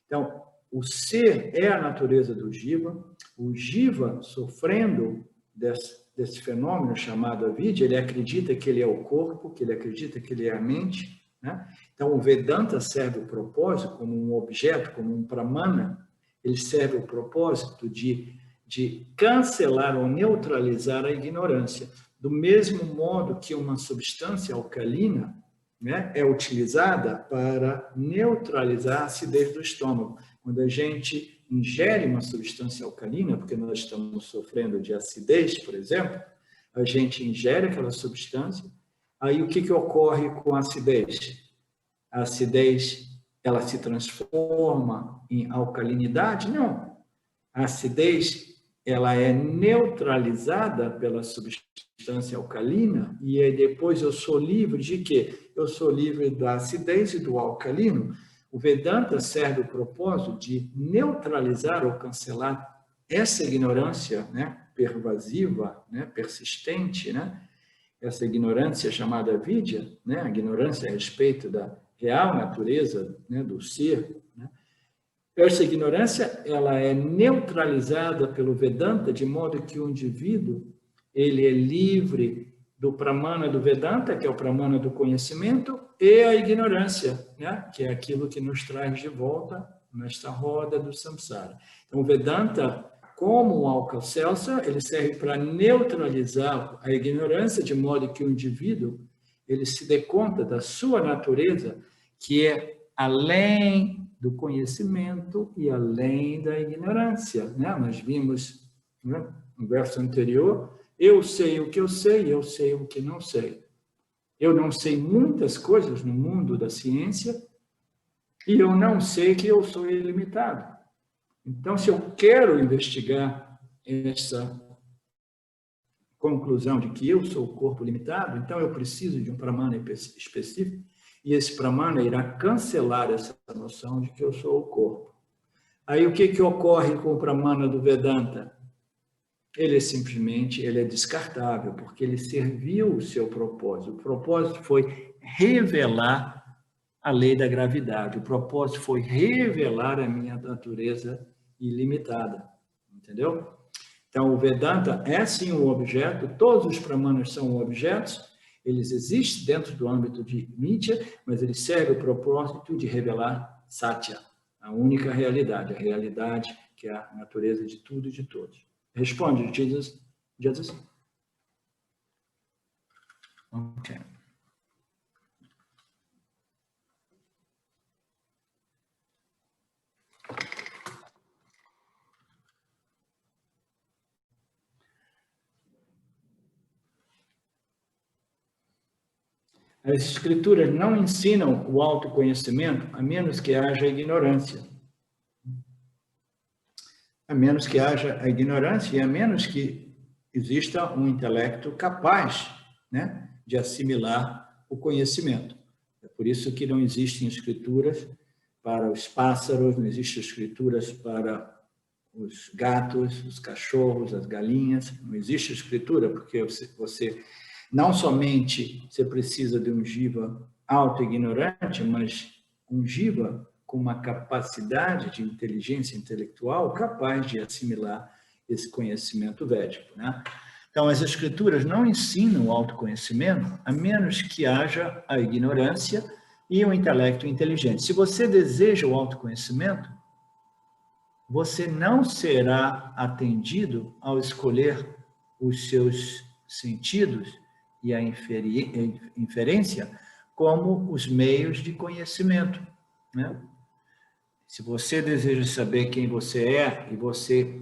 Então, o ser é a natureza do Jiva, o Jiva, sofrendo desse fenômeno chamado avidya, ele acredita que ele é o corpo, que ele acredita que ele é a mente. Né? Então, o Vedanta serve o propósito como um objeto, como um pramana, ele serve o propósito de cancelar ou neutralizar a ignorância. Do mesmo modo que uma substância alcalina, né, é utilizada para neutralizar a acidez do estômago. Quando a gente ingere uma substância alcalina, porque nós estamos sofrendo de acidez, por exemplo, a gente ingere aquela substância, aí o que ocorre com a acidez? A acidez, ela se transforma em alcalinidade? Não. A acidez, ela é neutralizada pela substância alcalina e aí depois eu sou livre de quê? Eu sou livre da acidez e do alcalino. O Vedanta serve o propósito de neutralizar ou cancelar essa ignorância, né, pervasiva, né, persistente, né, essa ignorância chamada vidya, né, a ignorância a respeito da real natureza, né, do ser. Né. Essa ignorância ela é neutralizada pelo Vedanta de modo que o indivíduo ele é livre do pramana do Vedanta, que é o pramana do conhecimento, e a ignorância, né? Que é aquilo que nos traz de volta nesta roda do samsara. Então, o Vedanta, como o Alka-Seltzer, ele serve para neutralizar a ignorância, de modo que o indivíduo ele se dê conta da sua natureza, que é além do conhecimento e além da ignorância. Né? Nós vimos, né, no verso anterior, eu sei o que eu sei o que não sei. Eu não sei muitas coisas no mundo da ciência e eu não sei que eu sou ilimitado. Então, se eu quero investigar essa conclusão de que eu sou o corpo limitado, então eu preciso de um pramana específico e esse pramana irá cancelar essa noção de que eu sou o corpo. Aí o que ocorre com o pramana do Vedanta? Ele é descartável, porque ele serviu o seu propósito. O propósito foi revelar a lei da gravidade. O propósito foi revelar a minha natureza ilimitada. Entendeu? Então, o Vedanta é sim um objeto, todos os pramanas são objetos, eles existem dentro do âmbito de Nitya, mas eles servem o propósito de revelar Satya, a única realidade, a realidade que é a natureza de tudo e de todos. Responde, Jesus. Jesus? Ok. As escrituras não ensinam o autoconhecimento a menos que haja ignorância. A menos que haja a ignorância e a menos que exista um intelecto capaz, né, de assimilar o conhecimento. É por isso que não existem escrituras para os pássaros, não existem escrituras para os gatos, os cachorros, as galinhas. Não existe escritura, porque você não somente você precisa de um jiva auto-ignorante, mas um jiva com uma capacidade de inteligência intelectual capaz de assimilar esse conhecimento védico, né? Então, as escrituras não ensinam o autoconhecimento a menos que haja a ignorância e o intelecto inteligente. Se você deseja o autoconhecimento, você não será atendido ao escolher os seus sentidos e a inferência como os meios de conhecimento, né? Se você deseja saber quem você é e você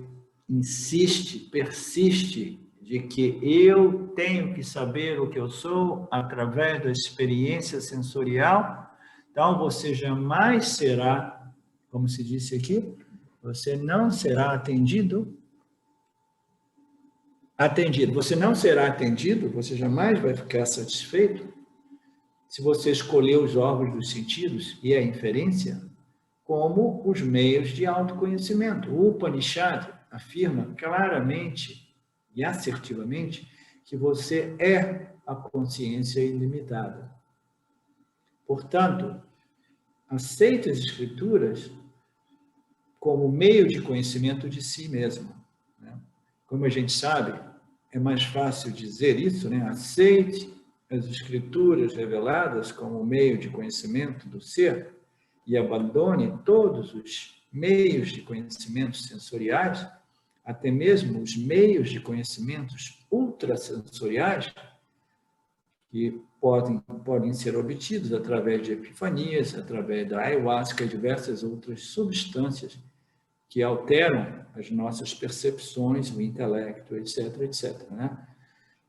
insiste, persiste de que eu tenho que saber o que eu sou através da experiência sensorial, então você jamais será, como se disse aqui, você não será atendido. Você não será atendido, você jamais vai ficar satisfeito se você escolher os órgãos dos sentidos e a inferência como os meios de autoconhecimento. O Upanishad afirma claramente e assertivamente que você é a consciência ilimitada. Portanto, aceite as escrituras como meio de conhecimento de si mesmo, né? Como a gente sabe, é mais fácil dizer isso, né? Aceite as escrituras reveladas como meio de conhecimento do ser e abandone todos os meios de conhecimento sensoriais, até mesmo os meios de conhecimentos ultrasensoriais, que podem ser obtidos através de epifanias, através da ayahuasca e diversas outras substâncias que alteram as nossas percepções, o intelecto, etc., etc., né?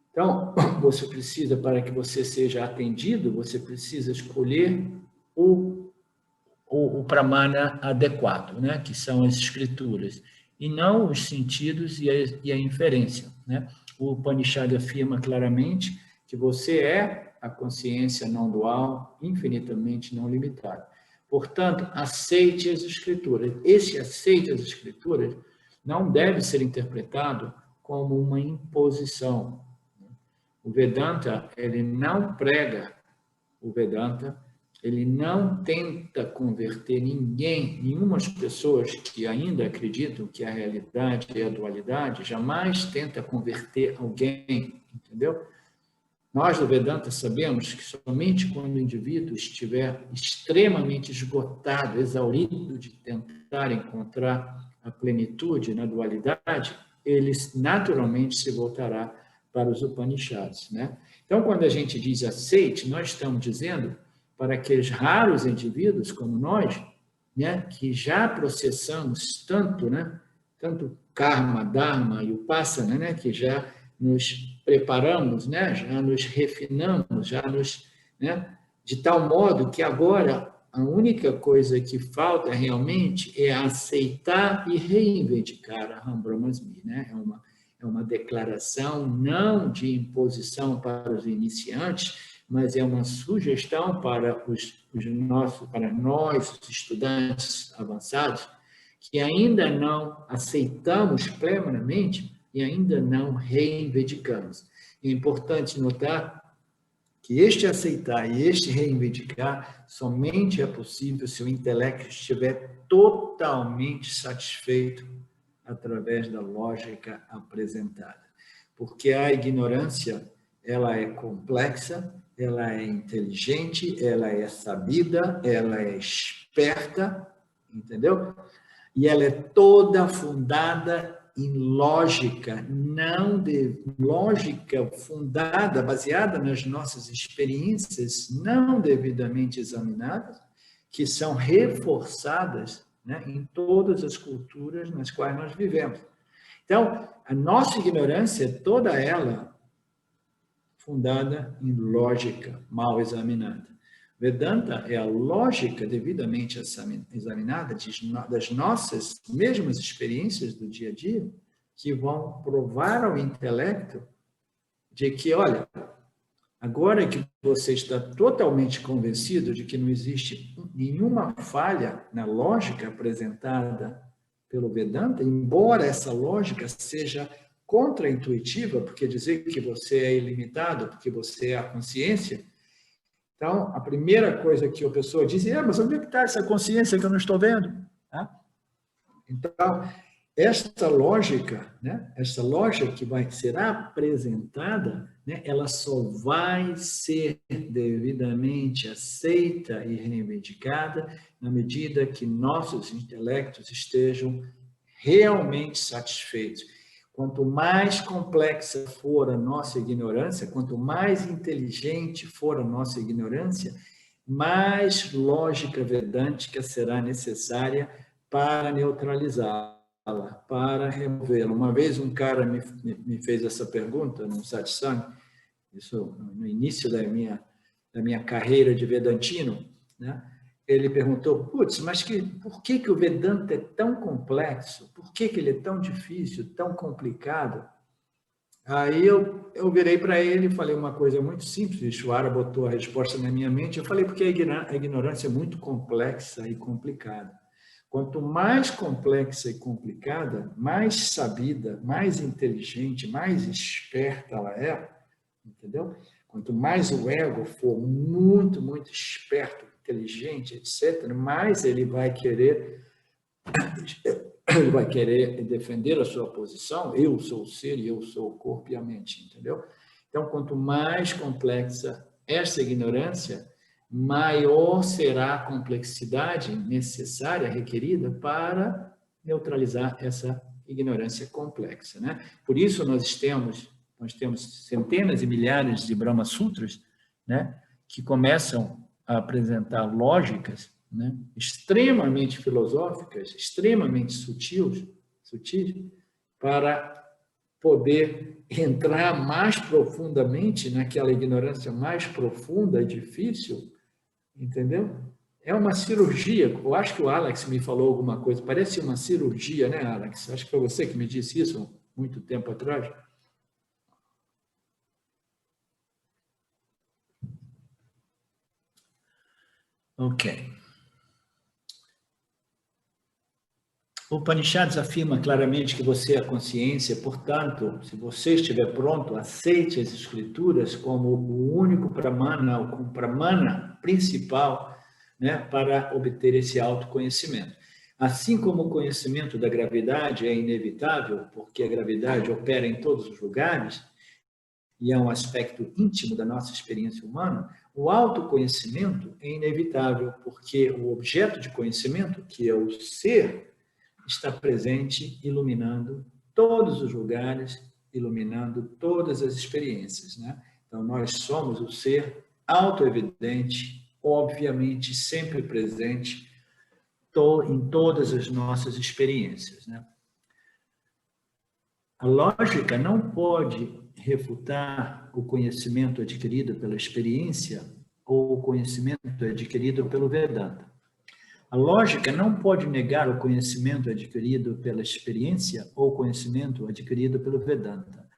Então, você precisa, para que você seja atendido, você precisa escolher o pramana adequado, né? Que são as escrituras, e não os sentidos e a inferência, né? O Upanishad afirma claramente que você é a consciência não dual, infinitamente não limitada. Portanto, aceite as escrituras. Esse aceite as escrituras não deve ser interpretado como uma imposição. O Vedanta, ele não prega o Vedanta, ele não tenta converter ninguém, nenhumas pessoas que ainda acreditam que a realidade é a dualidade, jamais tenta converter alguém, entendeu? Nós do Vedanta sabemos que somente quando o indivíduo estiver extremamente esgotado, exaurido de tentar encontrar a plenitude na dualidade, ele naturalmente se voltará para os Upanishads, né? Então, quando a gente diz aceite, nós estamos dizendo para aqueles raros indivíduos como nós, né, que já processamos tanto, né, tanto karma, dharma e upasana, né, que já nos preparamos, né, já nos refinamos, já nos, né, de tal modo que agora a única coisa que falta realmente é aceitar e reivindicar a Aham Brahmasmi, né? É uma declaração não de imposição para os iniciantes, mas é uma sugestão para nós, os estudantes avançados, que ainda não aceitamos plenamente e ainda não reivindicamos. É importante notar que este aceitar e este reivindicar somente é possível se o intelecto estiver totalmente satisfeito através da lógica apresentada. Porque a ignorância, ela é complexa, ela é inteligente, ela é sabida, ela é esperta, entendeu? E ela é toda fundada em lógica, lógica fundada, baseada nas nossas experiências não devidamente examinadas, que são reforçadas, né, em todas as culturas nas quais nós vivemos. Então, a nossa ignorância, toda ela fundada em lógica mal examinada. Vedanta é a lógica devidamente examinada das nossas mesmas experiências do dia a dia, que vão provar ao intelecto de que, olha, agora que você está totalmente convencido de que não existe nenhuma falha na lógica apresentada pelo Vedanta, embora essa lógica seja contraintuitiva, porque dizer que você é ilimitado, porque você é a consciência. Então, a primeira coisa que a pessoa diz é, mas onde é que está essa consciência que eu não estou vendo? Então, esta lógica, né, essa lógica que será apresentada, né, ela só vai ser devidamente aceita e reivindicada na medida que nossos intelectos estejam realmente satisfeitos. Quanto mais complexa for a nossa ignorância, quanto mais inteligente for a nossa ignorância, mais lógica vedântica será necessária para neutralizá-la, para removê-la. Uma vez um cara me fez essa pergunta no satsang, isso no início da minha carreira de vedantino, né? Ele perguntou, putz, mas por que o Vedanta é tão complexo? Por que ele é tão difícil, tão complicado? Aí eu virei para ele e falei uma coisa muito simples, o Ishvara botou a resposta na minha mente, eu falei porque a ignorância é muito complexa e complicada. Quanto mais complexa e complicada, mais sabida, mais inteligente, mais esperta ela é, entendeu? Quanto mais o ego for muito, muito esperto, inteligente, etc., mais ele vai querer defender a sua posição, eu sou o ser e eu sou o corpo e a mente, entendeu? Então, quanto mais complexa essa ignorância, maior será a complexidade necessária, requerida para neutralizar essa ignorância complexa, né? Por isso nós temos centenas e milhares de Brahma Sutras, né, que começam a apresentar lógicas, né, extremamente filosóficas, extremamente sutis, para poder entrar mais profundamente naquela ignorância mais profunda e difícil, entendeu? É uma cirurgia. Eu acho que o Alex me falou alguma coisa, parece uma cirurgia, né, Alex? Acho que foi você que me disse isso muito tempo atrás. Ok. O Upanishads afirma claramente que você é a consciência, portanto, se você estiver pronto, aceite as escrituras como o único pramana, o pramana principal, né, para obter esse autoconhecimento. Assim como o conhecimento da gravidade é inevitável, porque a gravidade opera em todos os lugares, e é um aspecto íntimo da nossa experiência humana, o autoconhecimento é inevitável, porque o objeto de conhecimento, que é o ser, está presente, iluminando todos os lugares, iluminando todas as experiências, né? Então, nós somos o ser autoevidente, obviamente, sempre presente em todas as nossas experiências, né? A lógica não pode refutar o conhecimento adquirido pela experiência ou o conhecimento adquirido pelo Vedanta. A lógica não pode negar o conhecimento adquirido pela experiência ou o conhecimento adquirido pelo Vedanta.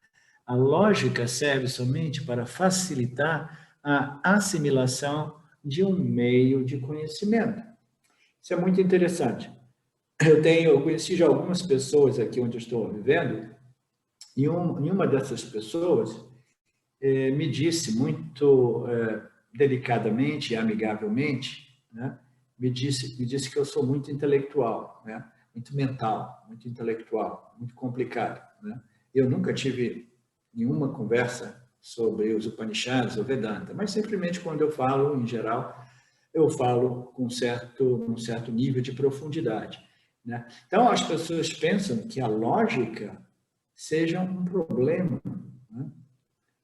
A lógica serve somente para facilitar a assimilação de um meio de conhecimento. Isso é muito interessante. Eu conheci já algumas pessoas aqui onde eu estou vivendo, e uma dessas pessoas me disse muito delicadamente e amigavelmente, né? Me disse que eu sou muito intelectual, né? Muito mental, muito intelectual, muito complicado, né? Eu nunca tive nenhuma conversa sobre os Upanishads ou Vedanta, mas simplesmente quando eu falo, em geral, eu falo com um certo nível de profundidade, né? Então, as pessoas pensam que a lógica seja um problema, né?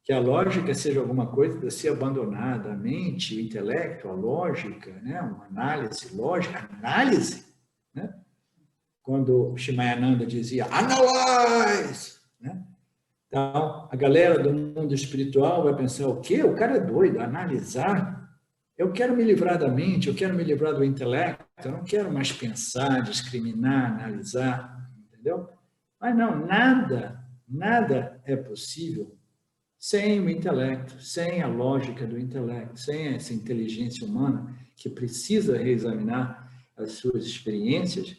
Que a lógica seja alguma coisa para ser abandonada, a mente, o intelecto, a lógica, né? Uma análise lógica, análise, né? Quando Shimayananda dizia analyze, né? Então, a galera do mundo espiritual vai pensar, o quê? O cara é doido, analisar. Eu quero me livrar da mente, eu quero me livrar do intelecto, eu não quero mais pensar, discriminar, analisar, entendeu? Mas não, nada é possível sem o intelecto, sem a lógica do intelecto, sem essa inteligência humana que precisa reexaminar as suas experiências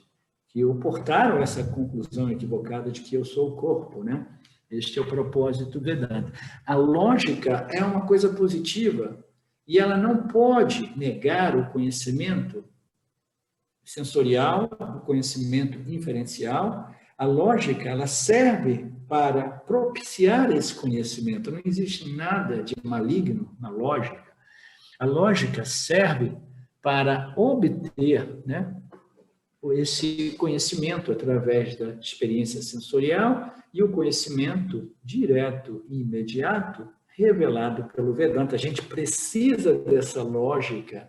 que o portaram a essa conclusão equivocada de que eu sou o corpo, né? Este é o propósito do Vedanta. A lógica é uma coisa positiva e ela não pode negar o conhecimento sensorial, o conhecimento inferencial. A lógica, ela serve para propiciar esse conhecimento. Não existe nada de maligno na lógica. A lógica serve para obter, né, esse conhecimento através da experiência sensorial e o conhecimento direto e imediato revelado pelo Vedanta. A gente precisa dessa lógica.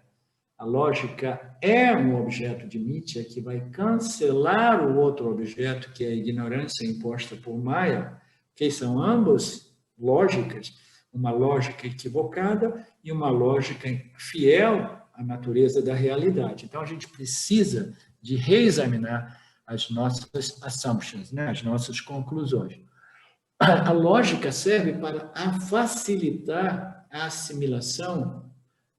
A lógica é um objeto de Mithya que vai cancelar o outro objeto, que é a ignorância imposta por Maya, que são ambas lógicas, uma lógica equivocada e uma lógica fiel à natureza da realidade. Então, a gente precisa de reexaminar as nossas assumptions, né? As nossas conclusões. A lógica serve para facilitar a assimilação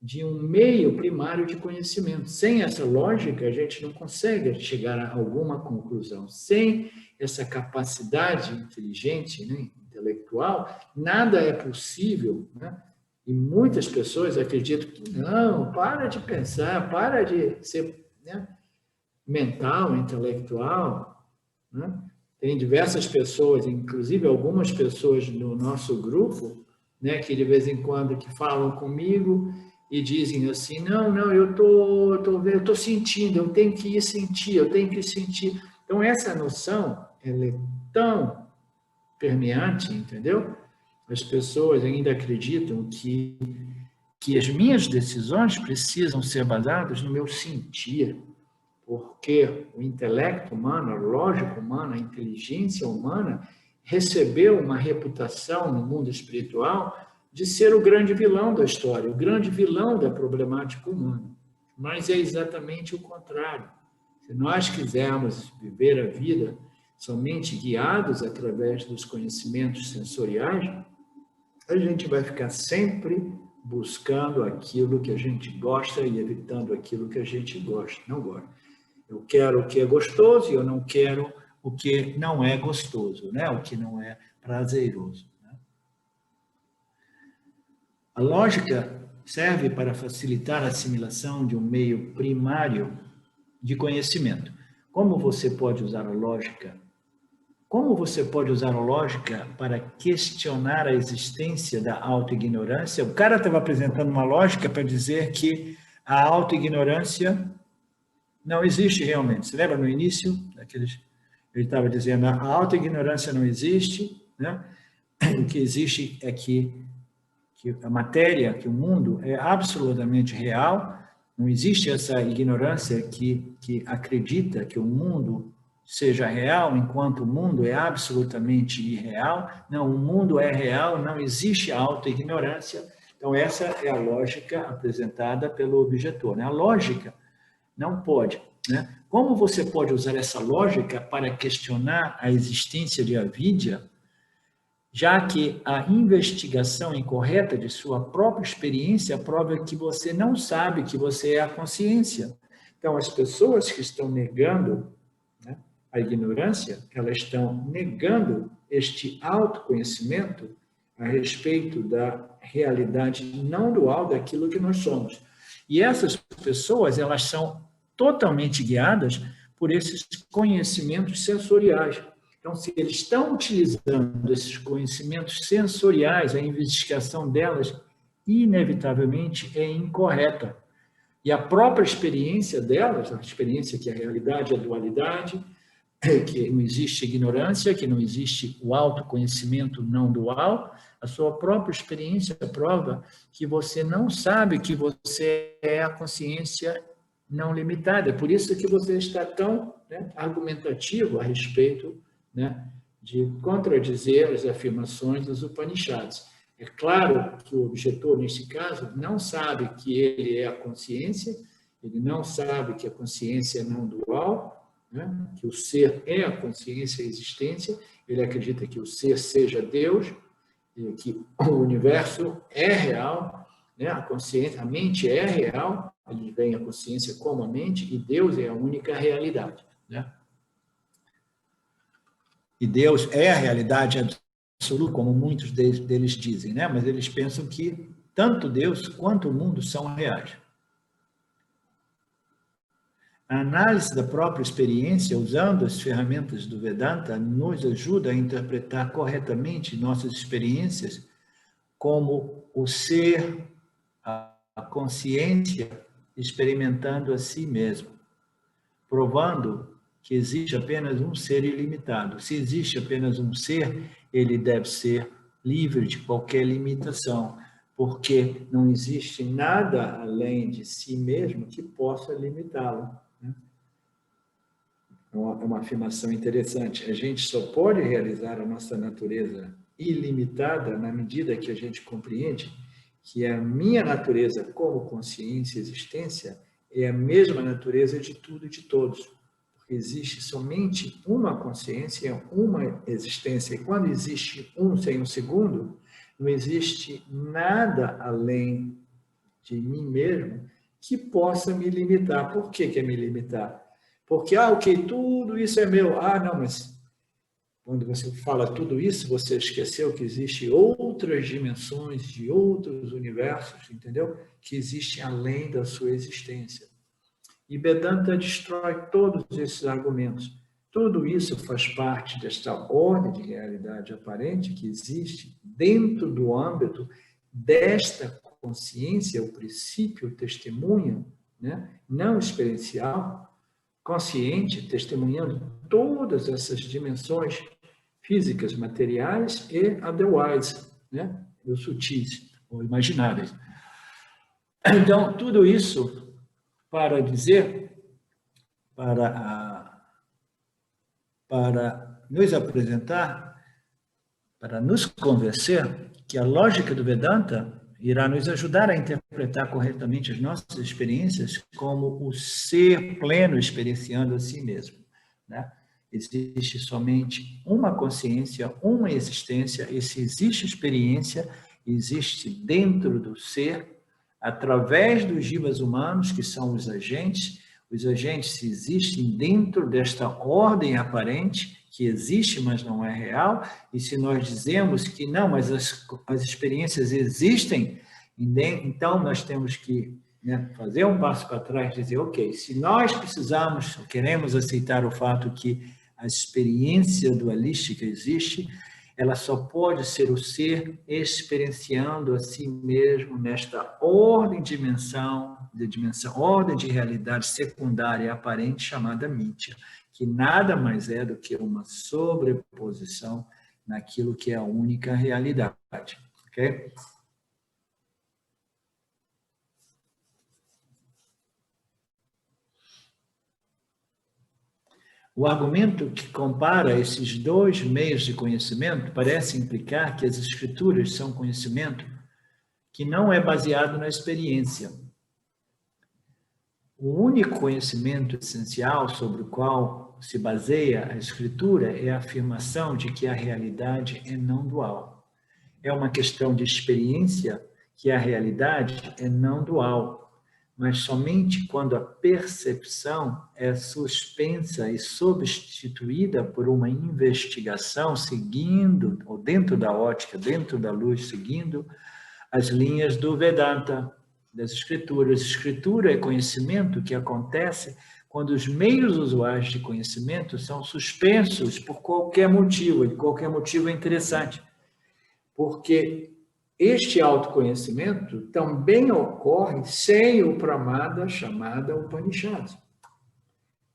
de um meio primário de conhecimento. Sem essa lógica, a gente não consegue chegar a alguma conclusão. Sem essa capacidade inteligente, né, intelectual, nada é possível, né? E muitas pessoas acreditam que não, para de pensar, para de ser, né, mental, intelectual, né? Tem diversas pessoas, inclusive algumas pessoas do nosso grupo, né, que de vez em quando que falam comigo e dizem assim, não, eu tô sentindo, eu tenho que ir sentir, eu tenho que sentir. Então, essa noção, ela é tão permeante, entendeu? As pessoas ainda acreditam que as minhas decisões precisam ser baseadas no meu sentir, porque o intelecto humano, a lógica humana, a inteligência humana recebeu uma reputação no mundo espiritual de ser o grande vilão da história, o grande vilão da problemática humana. Mas é exatamente o contrário. Se nós quisermos viver a vida somente guiados através dos conhecimentos sensoriais, a gente vai ficar sempre buscando aquilo que a gente gosta e evitando aquilo que a gente não gosta. Eu quero o que é gostoso e eu não quero o que não é gostoso, né? O que não é prazeroso. Né? A lógica serve para facilitar a assimilação de um meio primário de conhecimento. Como você pode usar a lógica? Como você pode usar a lógica para questionar a existência da autoignorância? O cara estava apresentando uma lógica para dizer que a autoignorância não existe realmente. Você lembra no início? Ele estava dizendo a autoignorância não existe, né? O que existe é que a matéria, que o mundo é absolutamente real, não existe essa ignorância que acredita que o mundo seja real, enquanto o mundo é absolutamente irreal. Não, o mundo é real, não existe autoignorância. Então, essa é a lógica apresentada pelo objetor, né? A lógica não pode, né? Como você pode usar essa lógica para questionar a existência de avidya, já que a investigação incorreta de sua própria experiência prova que você não sabe que você é a consciência? Então, as pessoas que estão negando, né, a ignorância, elas estão negando este autoconhecimento a respeito da realidade não dual daquilo que nós somos. E essas pessoas, elas são totalmente guiadas por esses conhecimentos sensoriais. Então, se eles estão utilizando esses conhecimentos sensoriais, a investigação delas, inevitavelmente, é incorreta. E a própria experiência delas, a experiência que a realidade é a dualidade, que não existe ignorância, que não existe o autoconhecimento não dual, a sua própria experiência prova que você não sabe que você é a consciência não limitada. É por isso que você está tão, né, argumentativo a respeito, né, de contradizer as afirmações dos Upanishads. É claro que o objetor, neste caso, não sabe que ele é a consciência, ele não sabe que a consciência é não dual, né? Que o ser é a consciência e a existência, ele acredita que o ser seja Deus, que o universo é real, né? A consciência, a mente é real, ele vem a consciência como a mente, e Deus é a única realidade, né? E Deus é a realidade absoluta, como muitos deles dizem, né? Mas eles pensam que tanto Deus quanto o mundo são reais. A análise da própria experiência, usando as ferramentas do Vedanta, nos ajuda a interpretar corretamente nossas experiências como o ser, a consciência experimentando a si mesmo, provando que existe apenas um ser ilimitado. Se existe apenas um ser, ele deve ser livre de qualquer limitação, porque não existe nada além de si mesmo que possa limitá-lo. É uma afirmação interessante. A gente só pode realizar a nossa natureza ilimitada na medida que a gente compreende que a minha natureza como consciência e existência é a mesma natureza de tudo e de todos. Porque existe somente uma consciência, uma existência. E quando existe um sem um segundo, não existe nada além de mim mesmo que possa me limitar. Por que é me limitar? Porque, ok, tudo isso é meu. Não, mas quando você fala tudo isso, você esqueceu que existem outras dimensões de outros universos, entendeu? Que existem além da sua existência. E Vedanta destrói todos esses argumentos. Tudo isso faz parte desta ordem de realidade aparente que existe dentro do âmbito desta consciência, o princípio testemunha, né? Não experiencial, consciente, testemunhando todas essas dimensões físicas, materiais e otherwise, né? Os sutis, ou imagináveis. Então, tudo isso para dizer, para nos apresentar, para nos convencer que a lógica do Vedanta irá nos ajudar a interpretar corretamente as nossas experiências como o ser pleno experienciando a si mesmo, né? Existe somente uma consciência, uma existência, e se existe experiência, existe dentro do ser, através dos jivas humanos, que são os agentes existem dentro desta ordem aparente, que existe, mas não é real, e se nós dizemos que não, mas as experiências existem, então nós temos que, né, fazer um passo para trás e dizer, ok, se nós precisamos, queremos aceitar o fato que a experiência dualística existe, ela só pode ser o ser experienciando a si mesmo nesta ordem de dimensão, ordem de realidade secundária aparente chamada mítia, que nada mais é do que uma sobreposição naquilo que é a única realidade, ok? O argumento que compara esses dois meios de conhecimento parece implicar que as escrituras são conhecimento que não é baseado na experiência. O único conhecimento essencial sobre o qual se baseia a escritura é a afirmação de que a realidade é não dual. É uma questão de experiência que a realidade é não dual, mas somente quando a percepção é suspensa e substituída por uma investigação seguindo, ou dentro da ótica, dentro da luz, seguindo as linhas do Vedanta, das escrituras. Escritura é conhecimento que acontece quando os meios usuais de conhecimento são suspensos por qualquer motivo, e qualquer motivo é interessante, porque este autoconhecimento também ocorre sem o pramada chamada Upanishad.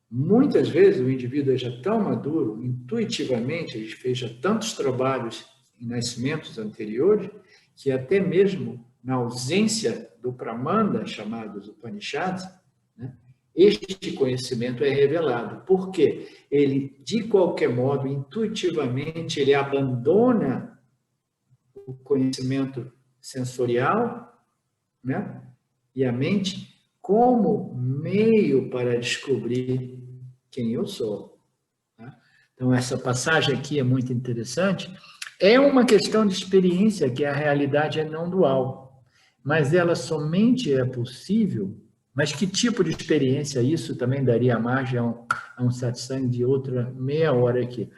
Muitas vezes o indivíduo é já tão maduro, intuitivamente, ele fez já tantos trabalhos em nascimentos anteriores, que até mesmo na ausência do pramada chamados Upanishads, né, este conhecimento é revelado. Por quê? Ele, de qualquer modo, intuitivamente, ele abandona o conhecimento sensorial, né? E a mente como meio para descobrir quem eu sou. Né? Então, essa passagem aqui é muito interessante. É uma questão de experiência, que a realidade é não dual, mas ela somente é possível. Mas que tipo de experiência isso também daria margem a um satsang de outra meia hora aqui.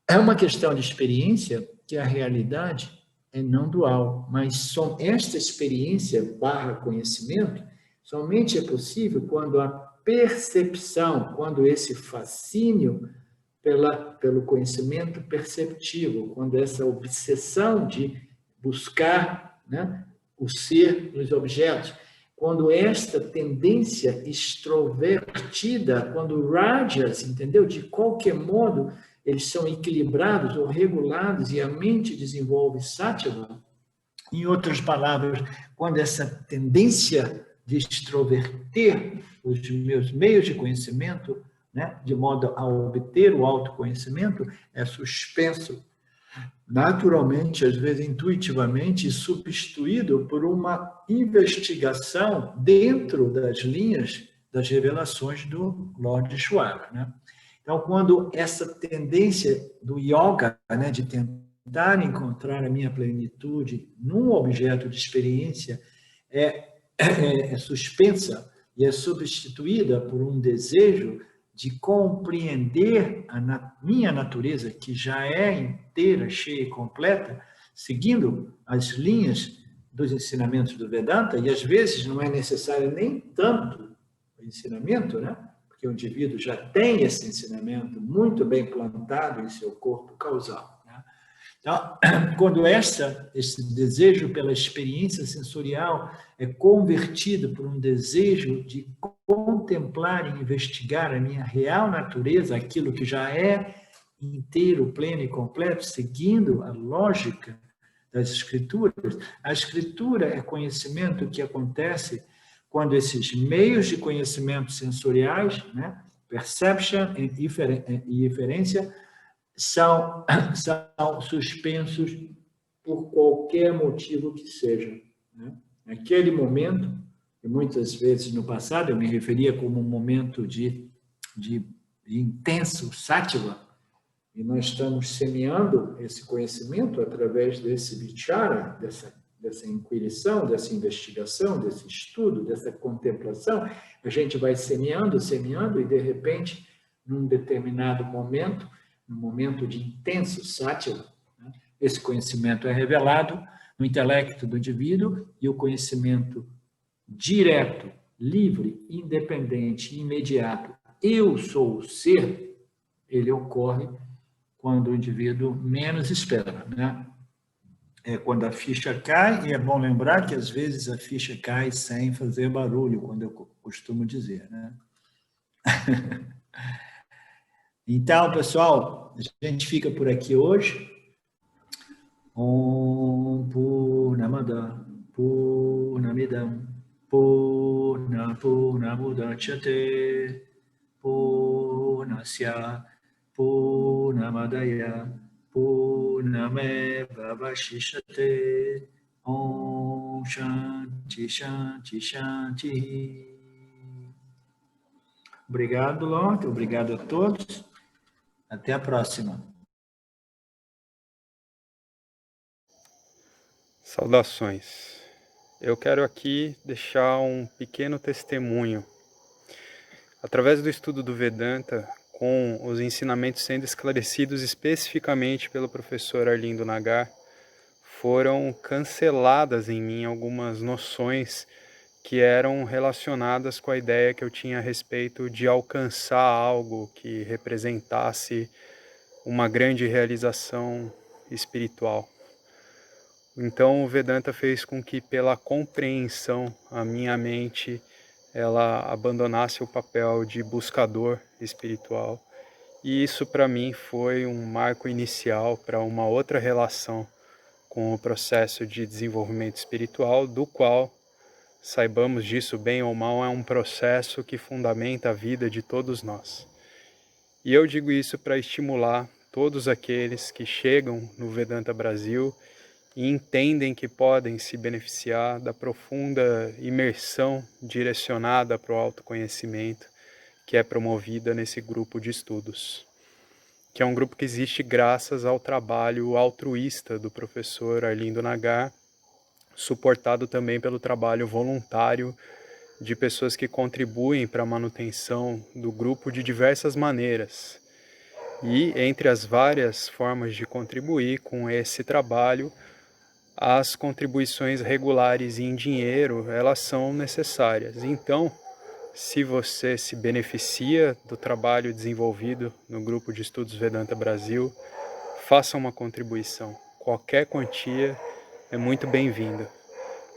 É uma questão de experiência que a realidade é não dual, mas esta experiência barra conhecimento somente é possível quando a percepção, quando esse fascínio pelo conhecimento perceptivo, quando essa obsessão de buscar, né, o ser nos objetos, quando esta tendência extrovertida, quando rajas, entendeu? De qualquer modo, eles são equilibrados ou regulados e a mente desenvolve sattva. Em outras palavras, quando essa tendência de extroverter os meus meios de conhecimento, né, de modo a obter o autoconhecimento, é suspenso naturalmente, às vezes intuitivamente, substituído por uma investigação dentro das linhas das revelações do Lord Ishvara, né? Então, quando essa tendência do yoga, né, de tentar encontrar a minha plenitude num objeto de experiência é suspensa e é substituída por um desejo de compreender a minha natureza, que já é inteira, cheia e completa, seguindo as linhas dos ensinamentos do Vedanta, e às vezes não é necessário nem tanto o ensinamento, né? Porque o indivíduo já tem esse ensinamento muito bem plantado em seu corpo causal. Né? Então, quando esse desejo pela experiência sensorial é convertido por um desejo de contemplar e investigar a minha real natureza, aquilo que já é inteiro, pleno e completo, seguindo a lógica das escrituras, a escritura é conhecimento que acontece quando esses meios de conhecimento sensoriais, né, perception e inferência, são suspensos por qualquer motivo que seja. Né? Naquele momento, e muitas vezes no passado eu me referia como um momento de intenso sattva, e nós estamos semeando esse conhecimento através desse vichara, dessa inquirição, dessa investigação, desse estudo, dessa contemplação. A gente vai semeando, e de repente, num determinado momento, num momento de intenso sattva, né, esse conhecimento é revelado no intelecto do indivíduo e o conhecimento direto, livre, independente, imediato, eu sou o ser, ele ocorre quando o indivíduo menos espera, né? É quando a ficha cai, e é bom lembrar que às vezes a ficha cai sem fazer barulho, quando eu costumo dizer, né? Então, pessoal, a gente fica por aqui hoje. Om Purnamada Purnamidam Purnamudachyate Purnasya Purnamadaya Purnameva Vashishyate. Om Shanti Shanti Shanti. Obrigado, Lorde. Obrigado a todos. Até a próxima. Saudações. Eu quero aqui deixar um pequeno testemunho. Através do estudo do Vedanta, com os ensinamentos sendo esclarecidos especificamente pelo professor Arlindo Nagar, foram canceladas em mim algumas noções que eram relacionadas com a ideia que eu tinha a respeito de alcançar algo que representasse uma grande realização espiritual. Então o Vedanta fez com que, pela compreensão, a minha mente ela abandonasse o papel de buscador espiritual. E isso para mim foi um marco inicial para uma outra relação com o processo de desenvolvimento espiritual, do qual saibamos disso bem ou mal, é um processo que fundamenta a vida de todos nós. E eu digo isso para estimular todos aqueles que chegam no Vedanta Brasil e entendem que podem se beneficiar da profunda imersão direcionada para o autoconhecimento que é promovida nesse grupo de estudos, que é um grupo que existe graças ao trabalho altruísta do professor Arlindo Nagar, suportado também pelo trabalho voluntário de pessoas que contribuem para a manutenção do grupo de diversas maneiras. E entre as várias formas de contribuir com esse trabalho, as contribuições regulares em dinheiro, elas são necessárias. Então, se você se beneficia do trabalho desenvolvido no Grupo de Estudos Vedanta Brasil, faça uma contribuição. Qualquer quantia é muito bem-vinda.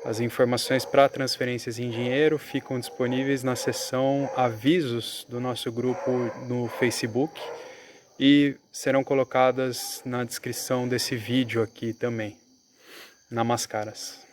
As informações para transferências em dinheiro ficam disponíveis na seção Avisos do nosso grupo no Facebook e serão colocadas na descrição desse vídeo aqui também. Namaskaras.